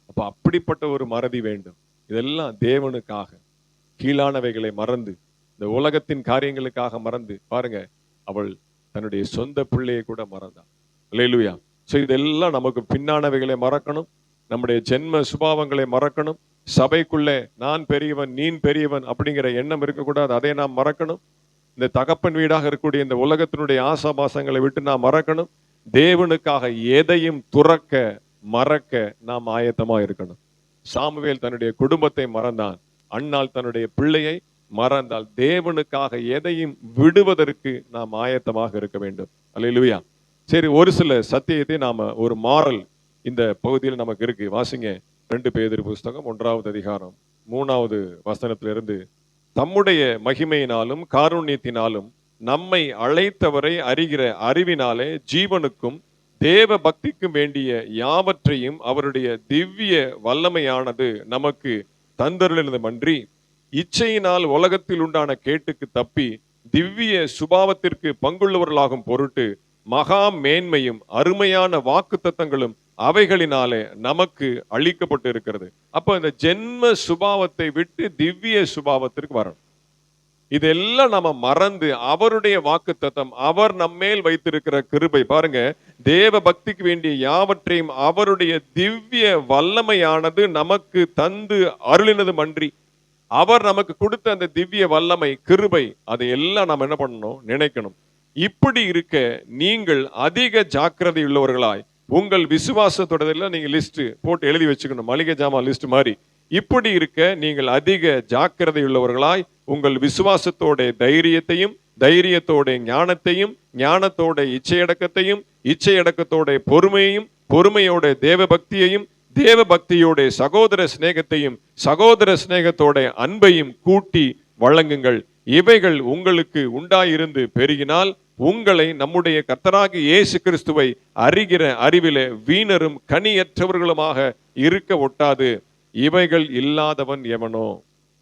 அப்ப அப்படிப்பட்ட ஒரு மறதி வேண்டும். இதெல்லாம் தேவனுக்காக கீழானவைகளை மறந்து, இந்த உலகத்தின் காரியங்களுக்காக மறந்து பாருங்க, அவள் தன்னுடைய சொந்த பிள்ளையை கூட மறந்தாள். அல்லேலூயா. சோ இதெல்லாம் நமக்கு பின்னானவைகளை மறக்கணும், நம்முடைய ஜென்ம சுபாவங்களை மறக்கணும். சபைக்குள்ளே நான் பெரியவன் நீ பெரியவன் அப்படிங்கிற எண்ணம் இருக்கக்கூடாது, அதை நாம் மறக்கணும். இந்த தகப்பன் வீடாக இருக்கக்கூடிய இந்த உலகத்தினுடைய ஆசாபாசங்களை விட்டு நாம் மறக்கணும். தேவனுக்காக எதையும் துறக்க மறக்க நாம் ஆயத்தமா இருக்கணும். சாமுவேல் தன்னுடைய குடும்பத்தை மறந்தான், அன்னாள் தன்னுடைய பிள்ளையை மறந்தால். தேவனுக்காக எதையும் விடுவதற்கு நாம் ஆயத்தமாக இருக்க வேண்டும். அல்லேலூயா. சரி, ஒரு சில சத்தியத்தை நாம ஒரு மாறல் இந்த பகுதியில் நமக்கு இருக்கு. வாசிங்க 2 பேதுரு புஸ்தகம் 1வது அதிகாரம் 3வது வசனத்திலிருந்து. தம்முடைய மகிமையினாலும் காருண்யத்தினாலும் நம்மை அழைத்தவரை அறிகிற அறிவினாலே ஜீவனுக்கும் தேவ பக்திக்கும் வேண்டிய யாவற்றையும் அவருடைய திவ்ய வல்லமையானது நமக்கு தந்தருளினதுமன்றி இச்சையினால் உலகத்தில் உண்டான கேட்டுக்கு தப்பி திவ்ய சுபாவத்திற்கு பங்குள்ளவர்களாகும் பொருட்டு மகா மேன்மையும் அருமையான வாக்கு தத்தங்களும் அவைகளினாலே நமக்கு அளிக்கப்பட்டு இருக்கிறது. அப்ப இந்த ஜென்ம சுபாவத்தை விட்டு திவ்ய சுபாவத்திற்கு வரணும். இதெல்லாம் நம்ம மறந்து அவருடைய வாக்கு தத்தம், அவர் நம்மேல் வைத்திருக்கிற கிருபை பாருங்க, தேவ பக்திக்கு வேண்டிய யாவற்றையும் அவருடைய திவ்ய வல்லமையானது நமக்கு தந்து அருளினதும் அன்றி, அவர் நமக்கு கொடுத்த அந்த திவ்ய வல்லமை கிருபை, அதை எல்லாம் நம்ம என்ன பண்ணணும், நினைக்கணும். இப்படி இருக்க நீங்கள் அதிக ஜாக்கிரதை உள்ளவர்களாய் உங்கள் விசுவாசத்தோட நீங்க லிஸ்ட் போட்டு எழுதி வச்சுக்கணும், மளிகை ஜாமான் லிஸ்ட் மாதிரி. இப்படி இருக்க நீங்கள் அதிக ஜாக்கிரதை உள்ளவர்களாய் உங்கள் விசுவாசத்தோட தைரியத்தையும், தைரியத்தோட ஞானத்தையும், ஞானத்தோட இச்சையடக்கத்தையும், இச்சையடக்கத்தோட பொறுமையையும், பொறுமையோட தேவ பக்தியையும், தேவ பக்தியோட சகோதர சிநேகத்தையும், சகோதர சிநேகத்தோட அன்பையும் கூட்டி வழங்குங்கள். இவைகள் உங்களுக்கு உண்டாயிருந்து பெருகினால் உங்களை நம்முடைய கர்த்தராகிய இயேசு கிறிஸ்துவை அறிகிற அறிவிலே வீணரும் கனியற்றவர்களுமாக இருக்க ஒட்டாது. இவைகள் இல்லாதவன் எவனோ.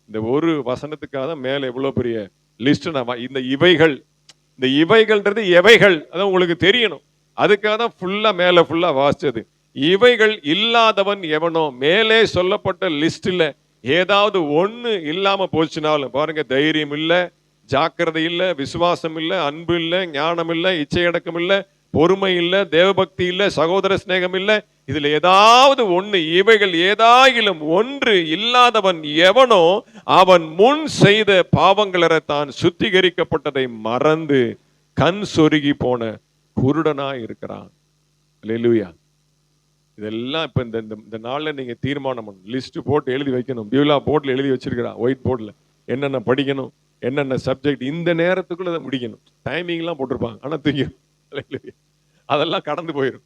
இந்த ஒரு வசனத்துக்காக மேல எவ்வளவு பெரிய லிஸ்ட். இந்த இவைகள், இந்த இவைகள்ன்றது எவைகள் அதான் உங்களுக்கு தெரியணும். அதுக்காக தான் ஃபுல்லா மேல ஃபுல்லா வாசிச்சது. இவைகள் இல்லாதவன் எவனோ. மேலே சொல்லப்பட்ட லிஸ்ட்ல ஏதாவது ஒண்ணு இல்லாம போச்சுனாலும் பாருங்க, தைரியம் இல்ல, ஜாக்கிரதை இல்ல, விசுவாசம் இல்ல, அன்பு இல்ல, ஞானம் இல்ல, இச்சையடக்கம் இல்ல, பொறுமை இல்ல, தேவபக்தி இல்ல, சகோதர சிநேகம் இல்ல, இதுல ஏதாவது ஒண்ணு, இவைகள் ஏதாயிலும் ஒன்று இல்லாதவன் எவனோ அவன் முன் செய்த பாவங்களற தான் சுத்திகரிக்கப்பட்டதை மறந்து கண் சொருகி போன குருடனா இருக்கிறான். அல்லேலூயா. இதெல்லாம் இப்ப இந்த நாள்ல நீங்க தீர்மானம் பண்ணணும். லிஸ்ட் போட்டு எழுதி வைக்கணும். பியூலா போர்ட்ல எழுதி வச்சிருக்கிறான், ஒயிட் போர்ட்ல என்னென்ன படிக்கணும், என்னென்ன சப்ஜெக்ட், இந்த நேரத்துக்குள்ள அதை முடிக்கணும். டைமிங் எல்லாம் போட்டிருப்பாங்க, ஆனா தூங்கி அதெல்லாம் கடந்து போயிடும்.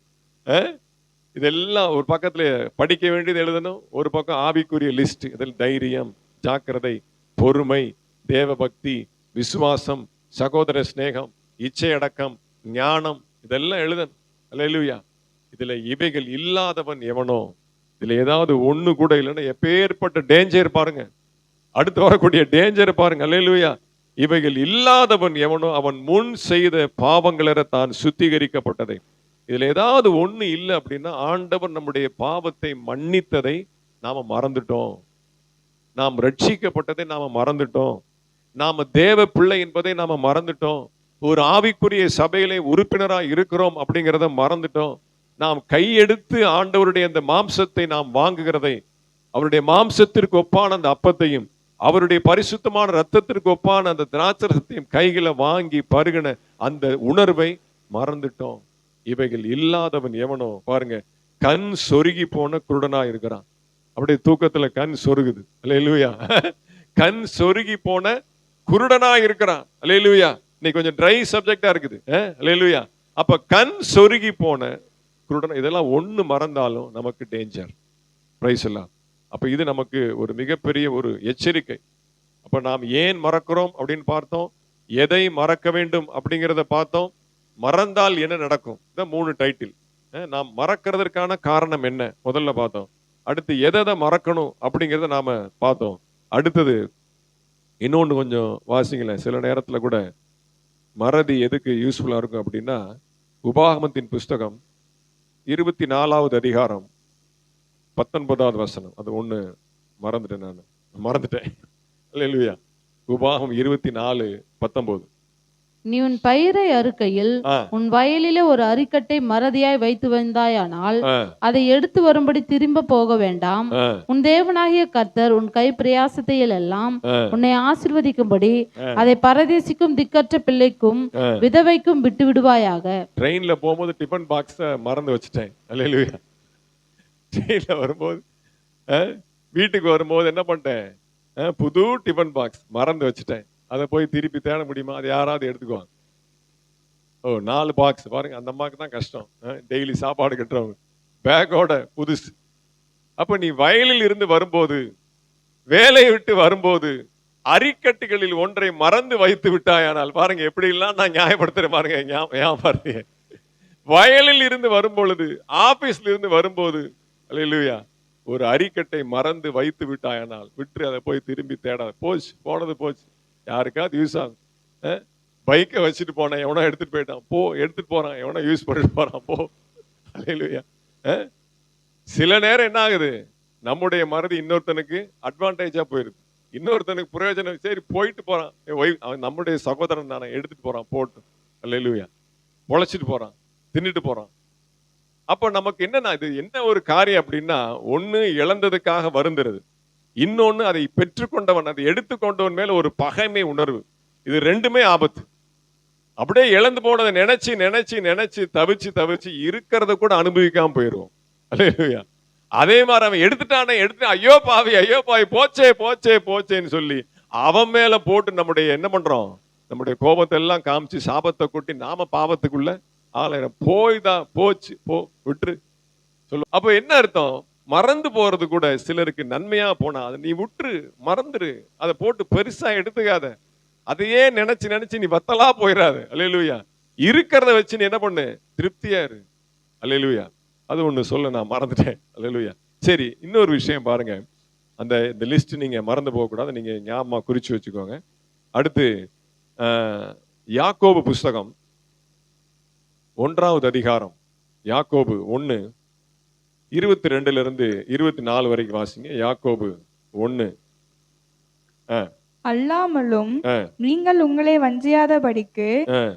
இதெல்லாம் ஒரு பக்கத்துல படிக்க வேண்டியது எழுதணும், ஒரு பக்கம் ஆவிக்குரிய லிஸ்ட். இதில் தைரியம், ஜாக்கிரதை, பொறுமை, தேவ பக்தி, விசுவாசம், சகோதர சிநேகம், இச்சை அடக்கம், ஞானம், இதெல்லாம் எழுதணும். அல்லேலூயா. இதுல இவைகள் இல்லாதவன் எவனோ. இதுல ஏதாவது ஒண்ணு கூட இல்லைன்னா எப்பேற்பட்ட டேஞ்சர் பாருங்க, அடுத்து வரக்கூடிய டேஞ்சர் பாருங்க. அல்லேலூயா. இவைகள் இல்லாதவன் எவனோ அவன் முன் செய்த பாவங்களற தான் சுத்திகரிக்கப்பட்டதை. இதுல ஏதாவது ஒண்ணு இல்லை அப்படின்னா ஆண்டவர் நம்முடைய பாவத்தை மன்னித்ததை நாம மறந்துட்டோம், நாம் ரட்சிக்கப்பட்டதை நாம மறந்துட்டோம், நாம தேவ பிள்ளை என்பதை நாம மறந்துட்டோம், ஒரு ஆவிக்குரிய சபையிலே உறுப்பினராக இருக்கிறோம் அப்படிங்கிறத மறந்துட்டோம். நாம் கையெடுத்து ஆண்டவருடைய அந்த மாம்சத்தை நாம் வாங்குகிறதை, அவருடைய மாம்சத்திற்கு ஒப்பான அந்த அப்பத்தையும் அவருடைய பரிசுத்தமான ரத்தத்திற்கு ஒப்பான அந்த திராட்சரசத்தையும் கைகளை வாங்கி பருகின அந்த உணர்வை மறந்துட்டோம். இவைகள் இல்லாதவன் எவனோ பாருங்க, கண் சொருகி போன குருடனா இருக்கிறான். அப்படியே தூக்கத்துல கண் சொருகுது. அல்லேலூயா. கண் சொருகி போன குருடனா இருக்கிறான். அல்லேலூயா. இன்னைக்கு கொஞ்சம் ட்ரை சப்ஜெக்டா இருக்குது. அல்லேலூயா. அப்ப கண் சொருகி போன குருடன், இதெல்லாம் ஒண்ணு மறந்தாலும் நமக்கு டேஞ்சர். பிரைஸ் எல்லாம். அப்ப இது நமக்கு ஒரு மிகப்பெரிய ஒரு எச்சரிக்கை. அப்ப நாம் ஏன் மறக்கிறோம் அப்படின்னு பார்த்தோம், எதை மறக்க வேண்டும் அப்படிங்கிறத பார்த்தோம், மறந்தால் என்ன நடக்கும், இதான் 3 டைட்டில். நாம் மறக்கிறதுக்கான காரணம் என்ன முதல்ல பார்த்தோம். அடுத்து எதை மறக்கணும் அப்படிங்கிறத நாம பார்த்தோம். அடுத்தது இன்னொன்று கொஞ்சம் வாசிங்களேன். சில நேரத்துல கூட மறதி எதுக்கு யூஸ்ஃபுல்லா இருக்கும் அப்படின்னா, உபாகமத்தின் புஸ்தகம் 24வது அதிகாரம் 19வது வசனம். அது ஒண்ணு மறந்துட்டேன், நான் மறந்துட்டேன். அல்லேலூயா. உபாகம் 24:19. நீ உன் பயிரை அறுக்கையில் உன் வயலிலே ஒரு அரிக்கட்டை மறதியாய் வைத்து வந்தாயானால் அதை எடுத்து வரும்படி திரும்ப போக வேண்டாம். உன் தேவனாகிய கர்த்தர் உன் கை பிரயாசத்தையில் எல்லாம் உன்னை ஆசீர்வதிக்கும்படி அதை பரதேசிக்கும் திக்கற்ற பிள்ளைக்கும் விதவைக்கும் விட்டு விடுவாயாக. ட்ரெயின்ல போகும்போது டிஃபன் பாக்ஸ மறந்து வச்சுட்டேன். அல்லேலூயா. ட்ரெயின்ல வரும்போது வீட்டுக்கு வரும்போது என்ன பண்ணிட்டேன், புது டிஃபன் பாக்ஸ் மறந்து வச்சுட்டேன். அதை போய் திருப்பி தேட முடியுமா? அது யாராவது எடுத்துக்குவாங்க. 4 பாக்ஸ் பாருங்க, அந்த அம்மாவுக்கு தான் கஷ்டம். டெய்லி சாப்பாடு கட்டுறவங்க பேக்கோட புதுசு. அப்ப நீ வயலில் இருந்து வரும்போது, வேலையை விட்டு வரும்போது அரிக்கட்டுகளில் ஒன்றை மறந்து வைத்து விட்டாயானால், பாருங்க எப்படி எல்லாம் நான் நியாயப்படுத்துறேன் பாருங்க. வயலில் இருந்து வரும்பொழுது, ஆபீஸ்ல இருந்து வரும்போது, அல்லேலூயா, ஒரு அரிக்கட்டை மறந்து வைத்து விட்டாயானால் விட்டு அதை போய் திரும்பி தேடாத. போச்சு, போனது போச்சு. யாருக்காவது யூஸ் ஆகும். பைக்கை வச்சுட்டு போனேன், எவனோ எடுத்துட்டு போயிட்டான், போ. எடுத்துட்டு போறான், எவனோ யூஸ் பண்ணிட்டு போறான், போ. அல்லேலூயா. சில நேரம் என்ன ஆகுது, நம்முடைய மறதி இன்னொருத்தனுக்கு அட்வான்டேஜா போயிருது, இன்னொருத்தனுக்கு பிரயோஜனம். சரி போயிட்டு போறான், அவன் நம்முடைய சகோதரன் தானே, எடுத்துட்டு போறான், போட்டு. அல்லேலூயா. பொழைச்சிட்டு போறான், தின்னுட்டு போறான். அப்ப நமக்கு என்னன்னா, இது என்ன ஒரு காரியம் அப்படின்னா, ஒண்ணு இழந்ததுக்காக வருந்துறது, இன்னொன்னு அதை பெற்றுக்கொண்டவன், அதை எடுத்துக்கொண்டவன் மேல ஒரு பகைமை உணர்வு. இது ரெண்டுமே ஆபத்து. அப்படியே இழந்து போனதை நினைச்சு நினைச்சு நினைச்சு தவிச்சு தவிச்சு இருக்கிறத கூட அனுபவிக்காம போயிடுவோம். அல்லேலூயா. அதே மாதிரி அவன் எடுத்துட்டானே, ஐயோ பாவி போச்சே போச்சே போச்சேன்னு சொல்லி அவன் மேல போட்டு நம்முடைய என்ன பண்றோம், நம்முடைய கோபத்தை எல்லாம் காமிச்சு சாபத்தை கொட்டி நாம பாவத்துக்குள்ள போய்தான் போச்சு, போ, விட்டுரு சொல்லு. அப்ப என்ன அர்த்தம், மறந்து போறது கூட சிலருக்கு நன்மையா போனா அதை நீ விட்டுரு, மறந்துரு, அதை போட்டு பெருசா எடுத்துக்காத, அதையே நினைச்சு நினைச்சு நீ வத்தலா போயிடாது. அல்லேலூயா. இருக்கிறத வச்சு நீ என்ன பண்ணு, திருப்தியா இரு. அல்லேலூயா. அது ஒண்ணு சொல்ல நான் மறந்துட்டேன். அல்லேலூயா. சரி, இன்னொரு விஷயம் பாருங்க, இந்த லிஸ்ட் நீங்க மறந்து போக கூடாது, நீங்க ஞாபகமா குறிச்சு வச்சுக்கோங்க. அடுத்து யாக்கோபு புஸ்தகம் 1வது அதிகாரம், யாக்கோபு 1:22 24 வரைக்கும் வாசிங்க. யாக்கோபு 1. அல்லாமலும் நீங்கள் உங்களை வஞ்சியாதபடிக்கு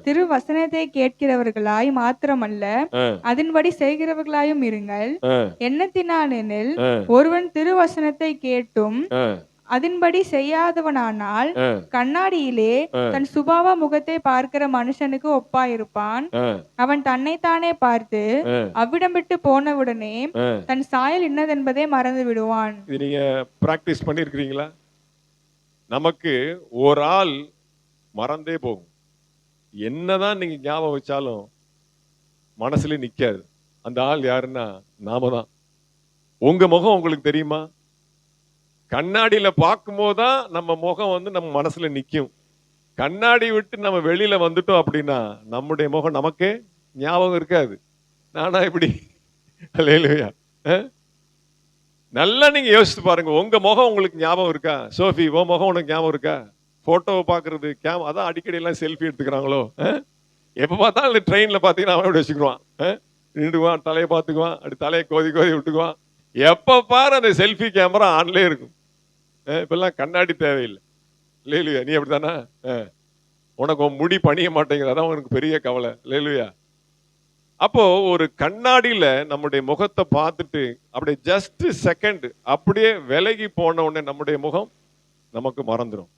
திருவசனத்தை கேட்கிறவர்களாய் மாத்திரமல்ல, அதன்படி செய்கிறவர்களாயும் இருங்கள். எண்ணத்தினாலெனில் ஒருவன் திருவசனத்தை கேட்டும் அதன்படி செய்யாதவனானால் கண்ணாடியிலே தன் சுபாவ முகத்தை பார்க்கிற மனுஷனுக்கு ஒப்பாயிருப்பான். அவன் தன்னைத்தானே பார்த்து அவ்விடம் விட்டு போனவுடனே தன் சாயல் இன்னதென்பதை மறந்து விடுவான். இது நீங்க பிராக்டிஸ் பண்ணிருக்கீங்களா? நமக்கு ஒரு ஆள் மறந்தே போகும், என்னதான் நீங்க ஞாபகம் வச்சாலும் மனசுல நிக்காது. அந்த ஆள் யாருன்னா நாம தான். உங்க முகம் உங்களுக்கு தெரியுமா? கண்ணாடியில பார்க்கும் போதுதான் நம்ம முகம் நம்ம மனசுல நிக்கும். கண்ணாடி விட்டு நம்ம வெளியில வந்துட்டோம் அப்படின்னா நம்முடைய முகம் நமக்கே ஞாபகம் இருக்காது. நானா இப்படி? அல்லேலூயா. நல்லா நீங்க யோசிச்சு பாருங்க, உங்க முகம் உங்களுக்கு ஞாபகம் இருக்கா? சோஃபி, உன் முகம் உனக்கு ஞாபகம் இருக்கா? போட்டோவை பாக்குறது, அதான் அடிக்கடி எல்லாம் செல்ஃபி எடுத்துக்கிறாங்களோ. எப்ப பார்த்தாலும் ட்ரெயின்ல பாத்தீங்கன்னா அவன் எப்படி வச்சுக்குவான், நின்றுவான், தலையை பார்த்துக்குவான், அப்படி தலையை கோதி விட்டுக்குவான். எப்ப பாரு அந்த செல்ஃபி கேமரா ஆன்லயே இருக்கும். இப்பெல்லாம் கண்ணாடி தேவையில்லை. இல்லையா? நீ அப்படித்தானா? உனக்கு முடி பணிய மாட்டேங்குது, அதான் உனக்கு பெரிய கவலை. இல்லையா? அப்போ ஒரு கண்ணாடியில நம்முடைய முகத்தை பார்த்துட்டு அப்படியே ஜஸ்ட் செகண்ட் அப்படியே விலகி போன உடனே நம்முடைய முகம் நமக்கு மறந்துடும்.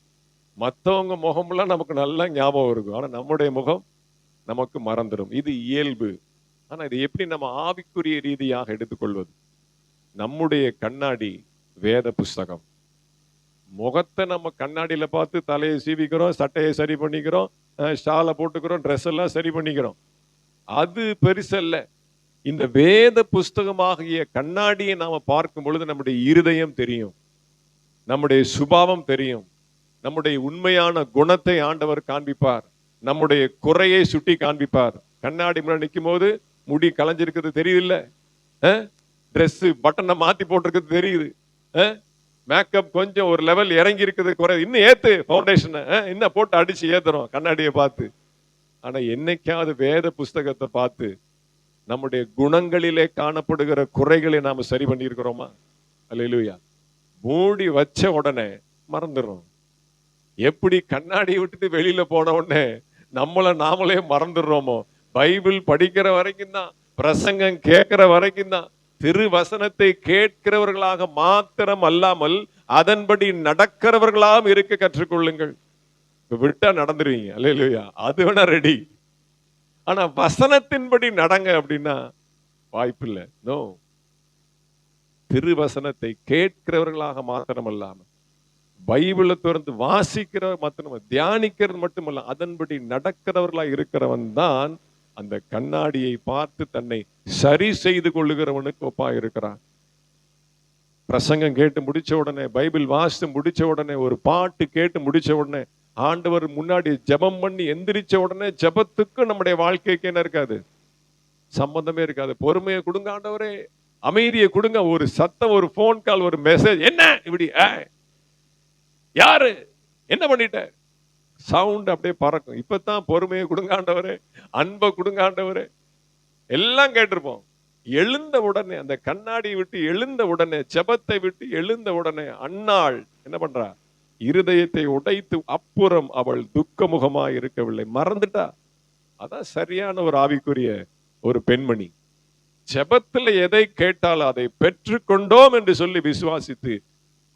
மற்றவங்க முகம்லாம் நமக்கு நல்லா ஞாபகம் இருக்கும், ஆனா நம்முடைய முகம் நமக்கு மறந்துடும். இது இயல்பு. ஆனா இது எப்படி நம்ம ஆவிக்குரிய ரீதியாக எடுத்துக்கொள்வது? நம்முடைய கண்ணாடி வேத புஸ்தகம். முகத்தை நம்ம கண்ணாடியில பார்த்து தலையை சீவிக்கிறோம், சட்டையை சரி பண்ணிக்கிறோம், ஷாலை போட்டுக்கிறோம், ட்ரெஸ் எல்லாம் சரி பண்ணிக்கிறோம். அது பெருசல்ல. இந்த வேத புஸ்தகமாகிய கண்ணாடியை நாம பார்க்கும் பொழுது நம்முடைய இருதயம் தெரியும், நம்முடைய சுபாவம் தெரியும், நம்முடைய உண்மையான குணத்தை ஆண்டவர் காண்பிப்பார், நம்முடைய குறையை சுட்டி காண்பிப்பார். கண்ணாடி முன்னாடி நிற்கும் போது முடி களைஞ்சிருக்கிறது தெரியுதுல்ல, ட்ரெஸ் பட்டனை மாத்தி போட்டிருக்கிறது தெரியுது, மேக்கப் கொஞ்சம் ஒரு லெவல் இறங்கி இருக்குது, குறை இன்னும் ஏத்து பவுண்டேஷனை இன்னும் போட்டு அடிச்சு ஏத்துறோம் கண்ணாடியை பார்த்து. ஆனா என்னைக்காவது வேத புஸ்தகத்தை பார்த்து நம்முடைய குணங்களிலே காணப்படுகிற குறைகளை நாம சரி பண்ணியிருக்கிறோமா? அல்லேலூயா. மூடி வச்ச உடனே மறந்துடும். எப்படி கண்ணாடியை விட்டுட்டு வெளியில போன உடனே நம்மளை நாமளே மறந்துடுறோமோ? பைபிள் படிக்கிற வரைக்கும் தான், பிரசங்கம் கேட்கிற வரைக்கும் தான். திருவசனத்தை கேட்கிறவர்களாக மாத்திரம் அல்லாமல் அதன்படி நடக்கிறவர்களாகவும் இருக்க கற்றுக்கொள்ளுங்கள். விட்டா நடந்துருவீங்க, அல்லேலூயா, அது வேணா ரெடி. ஆனா வசனத்தின்படி நடங்க அப்படின்னா வாய்ப்பு இல்லை. நோ. திருவசனத்தை கேட்கிறவர்களாக மாத்திரம் அல்லாமல், பைபிளை திறந்து வாசிக்கிற மாத்திரம், தியானிக்கிறது மட்டுமல்ல, அதன்படி நடக்கிறவர்களாக இருக்கிறவன் தான் அந்த கண்ணாடியை பார்த்து தன்னை சரி செய்து கொள்ளுகிறவனுக்கு ஒப்பா இருக்கிறான். பிரசங்கம் கேட்டு முடிச்ச உடனே, பைபிள் வாசித்து முடிச்ச உடனே, ஒரு பாட்டு கேட்டு முடிச்ச உடனே, ஆண்டவர் முன்னாடி ஜெபம் பண்ணி எந்திரிச்ச உடனே ஜெபத்துக்கு நம்முடைய வாழ்க்கைக்கு என்ன இருக்காது, சம்பந்தமே இருக்காது. பொறுமையை கொடுங்க ஆண்டவரே, அமைதியை கொடுங்க. ஒரு சத்தம், ஒரு போன் கால், ஒரு மெசேஜ், என்ன இப்படி, யாரு என்ன பண்ணிட்ட, சவுண்ட் அப்படியே பறக்கும். இப்பதான் பொறுமையை கொடுங்க ஆண்டவரே, அன்பை கொடுங்க ஆண்டவரே, எல்லாம் கேட்டிருப்போம். எழுந்த உடனே, அந்த கண்ணாடியை விட்டு எழுந்த உடனே, ஜெபத்தை விட்டு எழுந்த உடனே, அன்னாள் என்ன பண்றா, இருதயத்தை உடைத்து அப்புறம் அவள் துக்கமுகமாய் இருக்கவில்லை, மறந்துட்டா. அதான் சரியான ஒரு ஆவிக்குரிய ஒரு பெண்மணி. ஜெபத்துல எதை கேட்டாலும் அதை பெற்றுக்கொண்டோம் என்று சொல்லி விசுவாசித்து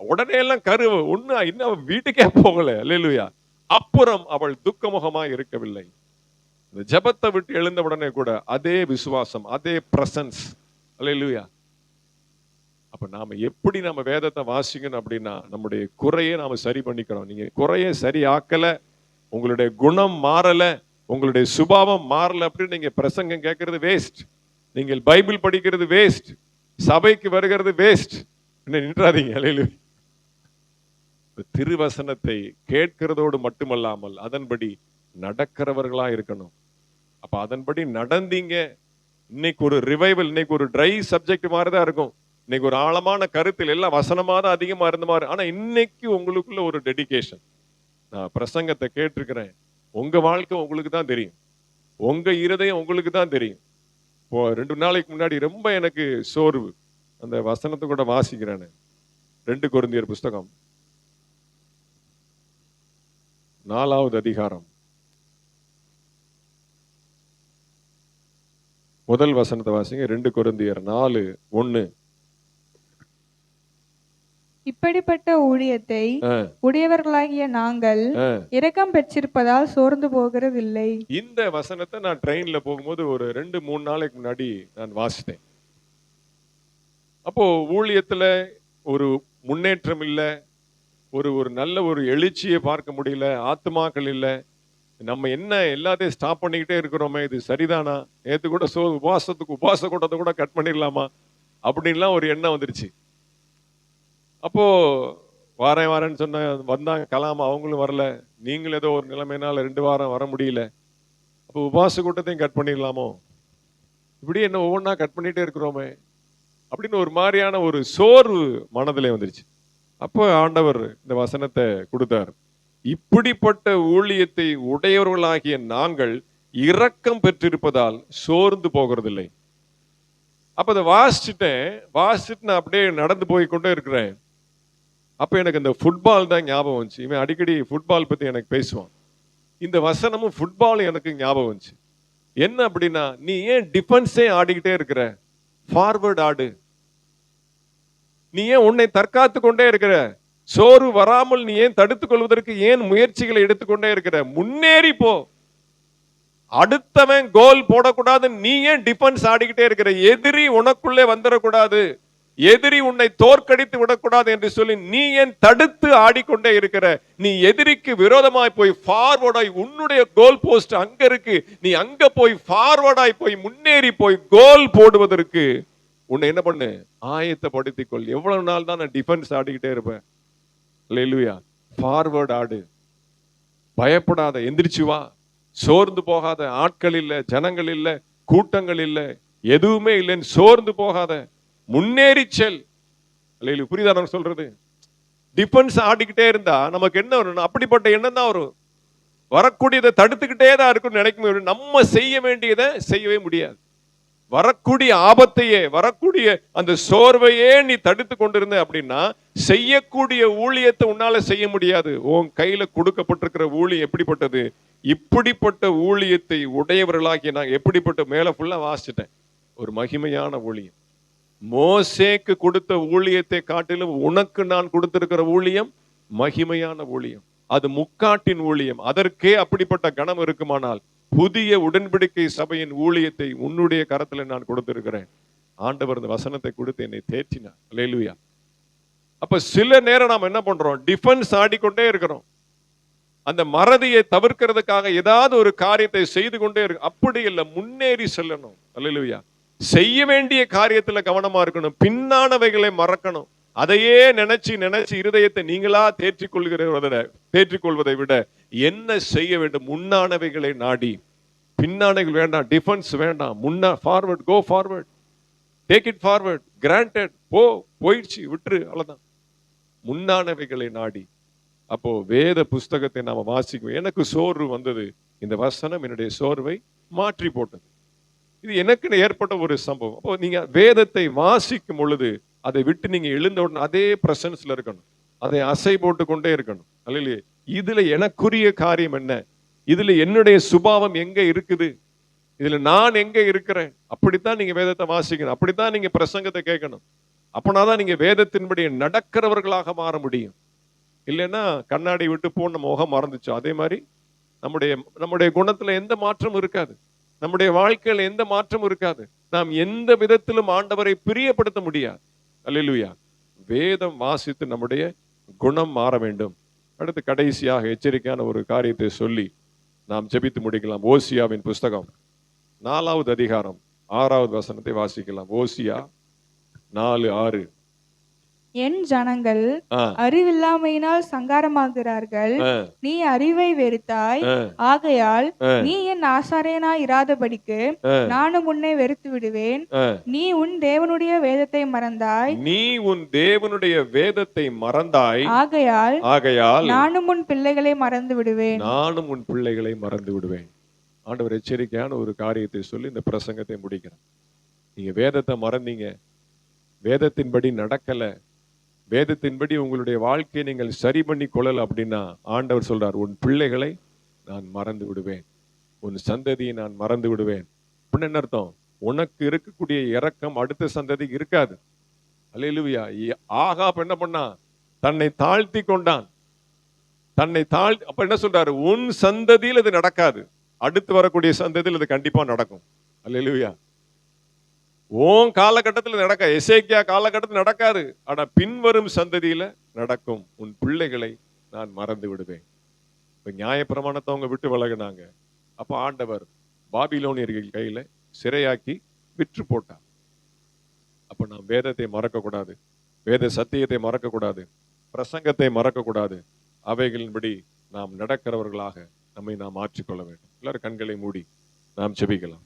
உடனே எல்லாம் கருவு ஒண்ணு, இன்னும் வீட்டுக்கே போகல, அல்லேலூயா. அப்புறம் அவள் துக்கமுகமாய் இருக்கவில்லை. இந்த ஜெபத்தை விட்டு எழுந்த உடனே கூட அதே விசுவாசம், அதே பிரசன்ஸ், அல்லேலூயா. அப்ப நாம எப்படி நம்ம வேதத்தை வாசிக்கணும் அப்படின்னா, நம்முடைய குறையை நாம சரி பண்ணிக்கணும். நீங்க குறையை சரி ஆக்கல, உங்களுடைய குணம் மாறல, உங்களுடைய சுபாவம் மாறல அப்படின்னு நீங்க பிரசங்கம் கேட்கறது வேஸ்ட், நீங்கள் பைபிள் படிக்கிறது வேஸ்ட், சபைக்கு வருகிறது வேஸ்ட். நின்றாதீங்க. அல்லேலூயா. திருவசனத்தை கேட்கிறதோடு மட்டுமல்லாமல் அதன்படி நடக்கிறவர்களா இருக்கணும். அப்ப அதன்படி நடந்தீங்க. இன்னைக்கு ஒரு ரிவைவல், இன்னைக்கு ஒரு ட்ரை சப்ஜெக்ட் மாதிரிதான் இருக்கும். இன்னைக்கு ஒரு ஆழமான கருத்தில் எல்லாம் வசனமா தான் அதிகமா இருந்த மாதிரி. ஆனா இன்னைக்கு உங்களுக்குள்ள ஒரு டெடிகேஷன். நான் பிரசங்கத்தை கேட்டிருக்கிறேன், உங்க வாழ்க்கை உங்களுக்கு தான் தெரியும், உங்க இருதயம் உங்களுக்கு தான் தெரியும். இப்போ 2 நாளைக்கு முன்னாடி ரொம்ப எனக்கு சோர்வு, அந்த வசனத்தை கூட வாசிக்கிறேன். 2 கொரிந்தியர் புஸ்தகம் 4வது அதிகாரம் முதல் வசனத்தை வாசிங்க. 2 கொரிந்தியர் 4:1. இப்படிப்பட்ட ஊழியத்தை உடையவர்களாகிய நாங்கள் இரக்கம் பெற்றிருப்பதால் சோர்ந்து போகிறதில்லை. இந்த வசனத்தை நான் ட்ரெயின்ல போகும்போது ஒரு 2-3 நாளைக்கு முன்னாடி நான் வாசித்தேன். அப்போ ஊழியத்துல ஒரு முன்னேற்றம் இல்லை, ஒரு நல்ல ஒரு எழுச்சியை பார்க்க முடியல, ஆத்துமாக்கள் இல்லை. நம்ம என்ன எல்லாத்தையும் ஸ்டாப் பண்ணிக்கிட்டே இருக்கிறோமே, இது சரிதானா, நேற்று கூட உபவாச கூட்டத்தை கூட கட் பண்ணிடலாமா அப்படின்லாம் ஒரு எண்ணம் வந்துருச்சு. அப்போ வாரேன்னு சொன்ன வந்தாங்க, கலாமா அவங்களும் வரல, நீங்களும் ஏதோ ஒரு நிலைமையினால 2 வாரம் வர முடியல, அப்போ உபவாச கூட்டத்தையும் கட் பண்ணிடலாமோ, இப்படி என்ன ஒவ்வொன்றா கட் பண்ணிட்டே இருக்கிறோமே அப்படின்னு ஒரு மாதிரியான ஒரு சோர்வு மனதிலே வந்துருச்சு. அப்போ ஆண்டவர் இந்த வசனத்தை கொடுத்தார். இப்படிப்பட்ட ஊழியத்தை உடையவர்களாகிய நாங்கள் இரக்கம் பெற்றிருப்பதால் சோர்ந்து போகிறதில்லை. அப்ப அதை வாசிச்சுட்டு நான் அப்படியே நடந்து போய் கொண்டே இருக்கிறேன். அப்ப எனக்கு இந்த ஃபுட்பால் தான் ஞாபகம் வந்துச்சு. இவன் அடிக்கடி ஃபுட்பால் பத்தி எனக்கு பேசுவான். இந்த வசனமும் ஃபுட்பாலும் எனக்கு ஞாபகம் வந்துச்சு. என்ன அப்படின்னா, நீ ஏன் டிஃபென்ஸே ஆடிக்கிட்டே இருக்கிற, ஃபார்வர்ட் ஆடு. நீ ஏன் உன்னை தற்காத்து கொண்டே இருக்கிற, சோறு வராமல் நீ ஏன் தடுத்துக் கொள்வதற்கு ஏன் முயற்சிகளை எடுத்துக்கொண்டே இருக்கிற, முன்னேறி போ. அடுத்தவன் கோல் போடக்கூடாது, நீ ஏன் டிஃபென்ஸ் ஆடிக்கிட்டே இருக்கிற, எதிரி உனக்குள்ளே வந்துடக்கூடாது, எதிரி உன்னை தோற்கடித்து விடக்கூடாது என்று சொல்லி நீ ஏன் தடுத்து ஆடிக்கொண்டே இருக்கிற, நீ எதிரிக்கு விரோதமாய் போய் ஃபார்வர்டாய், உன்னுடைய கோல் போஸ்ட் அங்க இருக்கு, நீ அங்க போய் ஃபார்வர்டாய் போய் முன்னேறி போய் கோல் போடுவதற்கு உன்னை என்ன பண்ணு, ஆயத்தப்படுத்திக் கொள். எவ்வளவு நாள் தான் நான் டிஃபென்ஸ் ஆடிக்கிட்டே இருப்பேன்? அல்லேலூயா. ஃபார்வர்ட் ஆடு, பயப்படாத, எந்திரிச்சு வா, சோர்ந்து போகாத. ஆட்கள் இல்லை, ஜனங்கள் இல்லை, கூட்டங்கள் இல்லை, எதுவுமே இல்லைன்னு சோர்ந்து போகாத, முன்னேறி செல். அல்லேலூயா. புரியுதா நான் சொல்றது? டிஃபென்ஸ் ஆடிக்கிட்டே இருந்தா நமக்கு என்ன வரும், அப்படிப்பட்ட எண்ணம் தான் வரும். வரக்கூடியதை தடுத்துக்கிட்டே தான் இருக்குன்னு நினைக்கும். நம்ம செய்ய வேண்டியதை செய்யவே முடியாது. வரக்கூடிய ஆபத்தையே, வரக்கூடிய அந்த சோர்வையே நீ தடுத்து கொண்டிருந்த அப்படின்னா செய்யக்கூடிய ஊழியத்தை உன்னால செய்ய முடியாது. உன் கையில கொடுக்கப்பட்டிருக்கிற ஊழியம் எப்படிப்பட்டது? இப்படிப்பட்ட ஊழியத்தை உடையவர்களாகிய நான் எப்படிப்பட்ட, மேல ஃபுல்லா வாசிச்சிட்டேன், ஒரு மகிமையான ஊழியம். மோசேக்கு கொடுத்த ஊழியத்தை காட்டிலும் உனக்கு நான் கொடுத்திருக்கிற ஊழியம் மகிமையான ஊழியம். அது முக்காட்டின் ஊழியம். அதற்கே அப்படிப்பட்ட கணம் இருக்குமானால் புதிய உடன்படிக்கை சபையின் ஊழியத்தை உன்னுடைய கரத்துல நான் கொடுத்திருக்கிறேன். ஆண்டவர் இந்த வசனத்தை கொடுத்து என்னை தேற்றினார். அல்லேலூயா. அப்ப சில நேரம் நாம் என்ன பண்றோம்? டிஃபென்ஸ் ஆடிக்கொண்டே இருக்கிறோம். அந்த மறதியை தவிர்க்கிறதுக்காக ஏதாவது ஒரு காரியத்தை செய்து கொண்டே இருக்கு. அப்படி இல்லை, முன்னேறி செல்லணும். அல்லேலூயா. செய்ய வேண்டிய காரியத்துல கவனமா இருக்கணும். பின்னானவைகளை மறக்கணும். அதையே நினைச்சு நினைச்சு இருதயத்தை நீங்களா தேற்றிக்கொள்வதை விட என்ன செய்ய வேண்டும்? முன்னானவைகளை நாடி. பின்னானவைகள் வேண்டாம், டிஃபென்ஸ் வேண்டாம். Forward, go forward, take it forward, granted, போயிடுச்சு, விட்டுரு, அவ்வளவுதான். முன்னானவைகளை நாடி. அப்போ வேத புஸ்தகத்தை நாம வாசிக்கும். எனக்கு சோர்வு வந்தது, இந்த வசனம் என்னுடைய சோர்வை மாற்றி போட்டது. இது எனக்கு ஏற்பட்ட ஒரு சம்பவம். அப்போ நீங்க வேதத்தை வாசிக்கும் பொழுது அதை விட்டு நீங்க எழுந்த உடனே அதே பிரசன்ஸ்ல இருக்கணும். அதை அசை போட்டு கொண்டே இருக்கணும். அல்லையே, இதுல எனக்குரிய காரியம் என்ன? இதுல என்னுடைய சுபாவம் எங்க இருக்குது? இதுல நான் எங்க இருக்கிறேன்? அப்படித்தான் நீங்க வேதத்தை வாசிக்கணும். அப்படித்தான் நீங்க பிரசங்கத்தை கேட்கணும். அப்பனாதான் நீங்க வேதத்தின்படி நடக்கிறவர்களாக மாற முடியும். இல்லைன்னா கண்ணாடி விட்டு போன முகம் மறந்துச்சோ அதே மாதிரி நம்முடைய குணத்துல எந்த மாற்றமும் இருக்காது. நம்முடைய வாழ்க்கையில் எந்த மாற்றமும் இருக்காது. நாம் எந்த விதத்திலும் ஆண்டவரை பிரியப்படுத்த முடியாது. அல்லேலூயா. வேதம் வாசித்து நம்முடைய குணம் மாற வேண்டும். அடுத்து கடைசியாக எச்சரிக்கையான ஒரு காரியத்தை சொல்லி நாம் ஜெபித்து முடிக்கலாம். ஓசியாவின் புஸ்தகம் 4வது அதிகாரம் 6வது வசனத்தை வாசிக்கலாம். ஓசியா 4:6. என் ஜனங்கள் அறிவில்லாமையினால் சங்காரமாகிறார்கள். நீ அறிவை வெறுத்தாய், ஆகையால் நீ என் ஆசாரியனாய் இராதபடிக்கு நானும் உன்னை வெறுத்து விடுவேன். நீ உன் தேவனுடைய வேதத்தை மறந்தாய், ஆகையால் நானும் உன் பிள்ளைகளை மறந்து விடுவேன். ஆண்டவர் எச்சரிக்கையான ஒரு காரியத்தை சொல்லி இந்த பிரசங்கத்தை முடிக்கிறேன். நீங்க வேதத்தை மறந்தீங்க, வேதத்தின்படி நடக்கல, வேதத்தின்படி உங்களுடைய வாழ்க்கையை நீங்கள் சரி பண்ணி கொள்ளல அப்படின்னா ஆண்டவர் சொல்றார், உன் பிள்ளைகளை நான் மறந்து விடுவேன், உன் சந்ததியை நான் மறந்து விடுவேன். அப்படின்னு என்ன அர்த்தம்? உனக்கு இருக்கக்கூடிய இரக்கம் அடுத்த சந்ததிக்கு இருக்காது. அல்லேலூயா. ஆகாப் என்ன பண்ணா? தன்னை தாழ்த்தி கொண்டான். அப்ப என்ன சொல்றாரு? உன் சந்ததியில் இது நடக்காது, அடுத்து வரக்கூடிய சந்ததியில் இது கண்டிப்பா நடக்கும். அல்லேலூயா. உன் காலகட்டத்தில் நடக்க, எசேக்கியா காலகட்டத்தில் நடக்காது, ஆனா பின்வரும் சந்ததியில நடக்கும். உன் பிள்ளைகளை நான் மறந்து விடுவேன். இப்ப நியாயப்பிரமாணத்தை அவங்க விட்டு விலகினாங்க. அப்ப ஆண்டவர் பாபிலோனியர்கள் கையில சிறையாக்கி விற்று போட்டார். அப்ப நாம் வேதத்தை மறக்க கூடாது, வேத சத்தியத்தை மறக்க கூடாது, பிரசங்கத்தை மறக்க கூடாது. அவைகளின்படி நாம் நடக்கிறவர்களாக நம்மை நாம் மாற்றிக்கொள்ள வேண்டும். எல்லாரும் கண்களை மூடி நாம் ஜெபிக்கலாம்.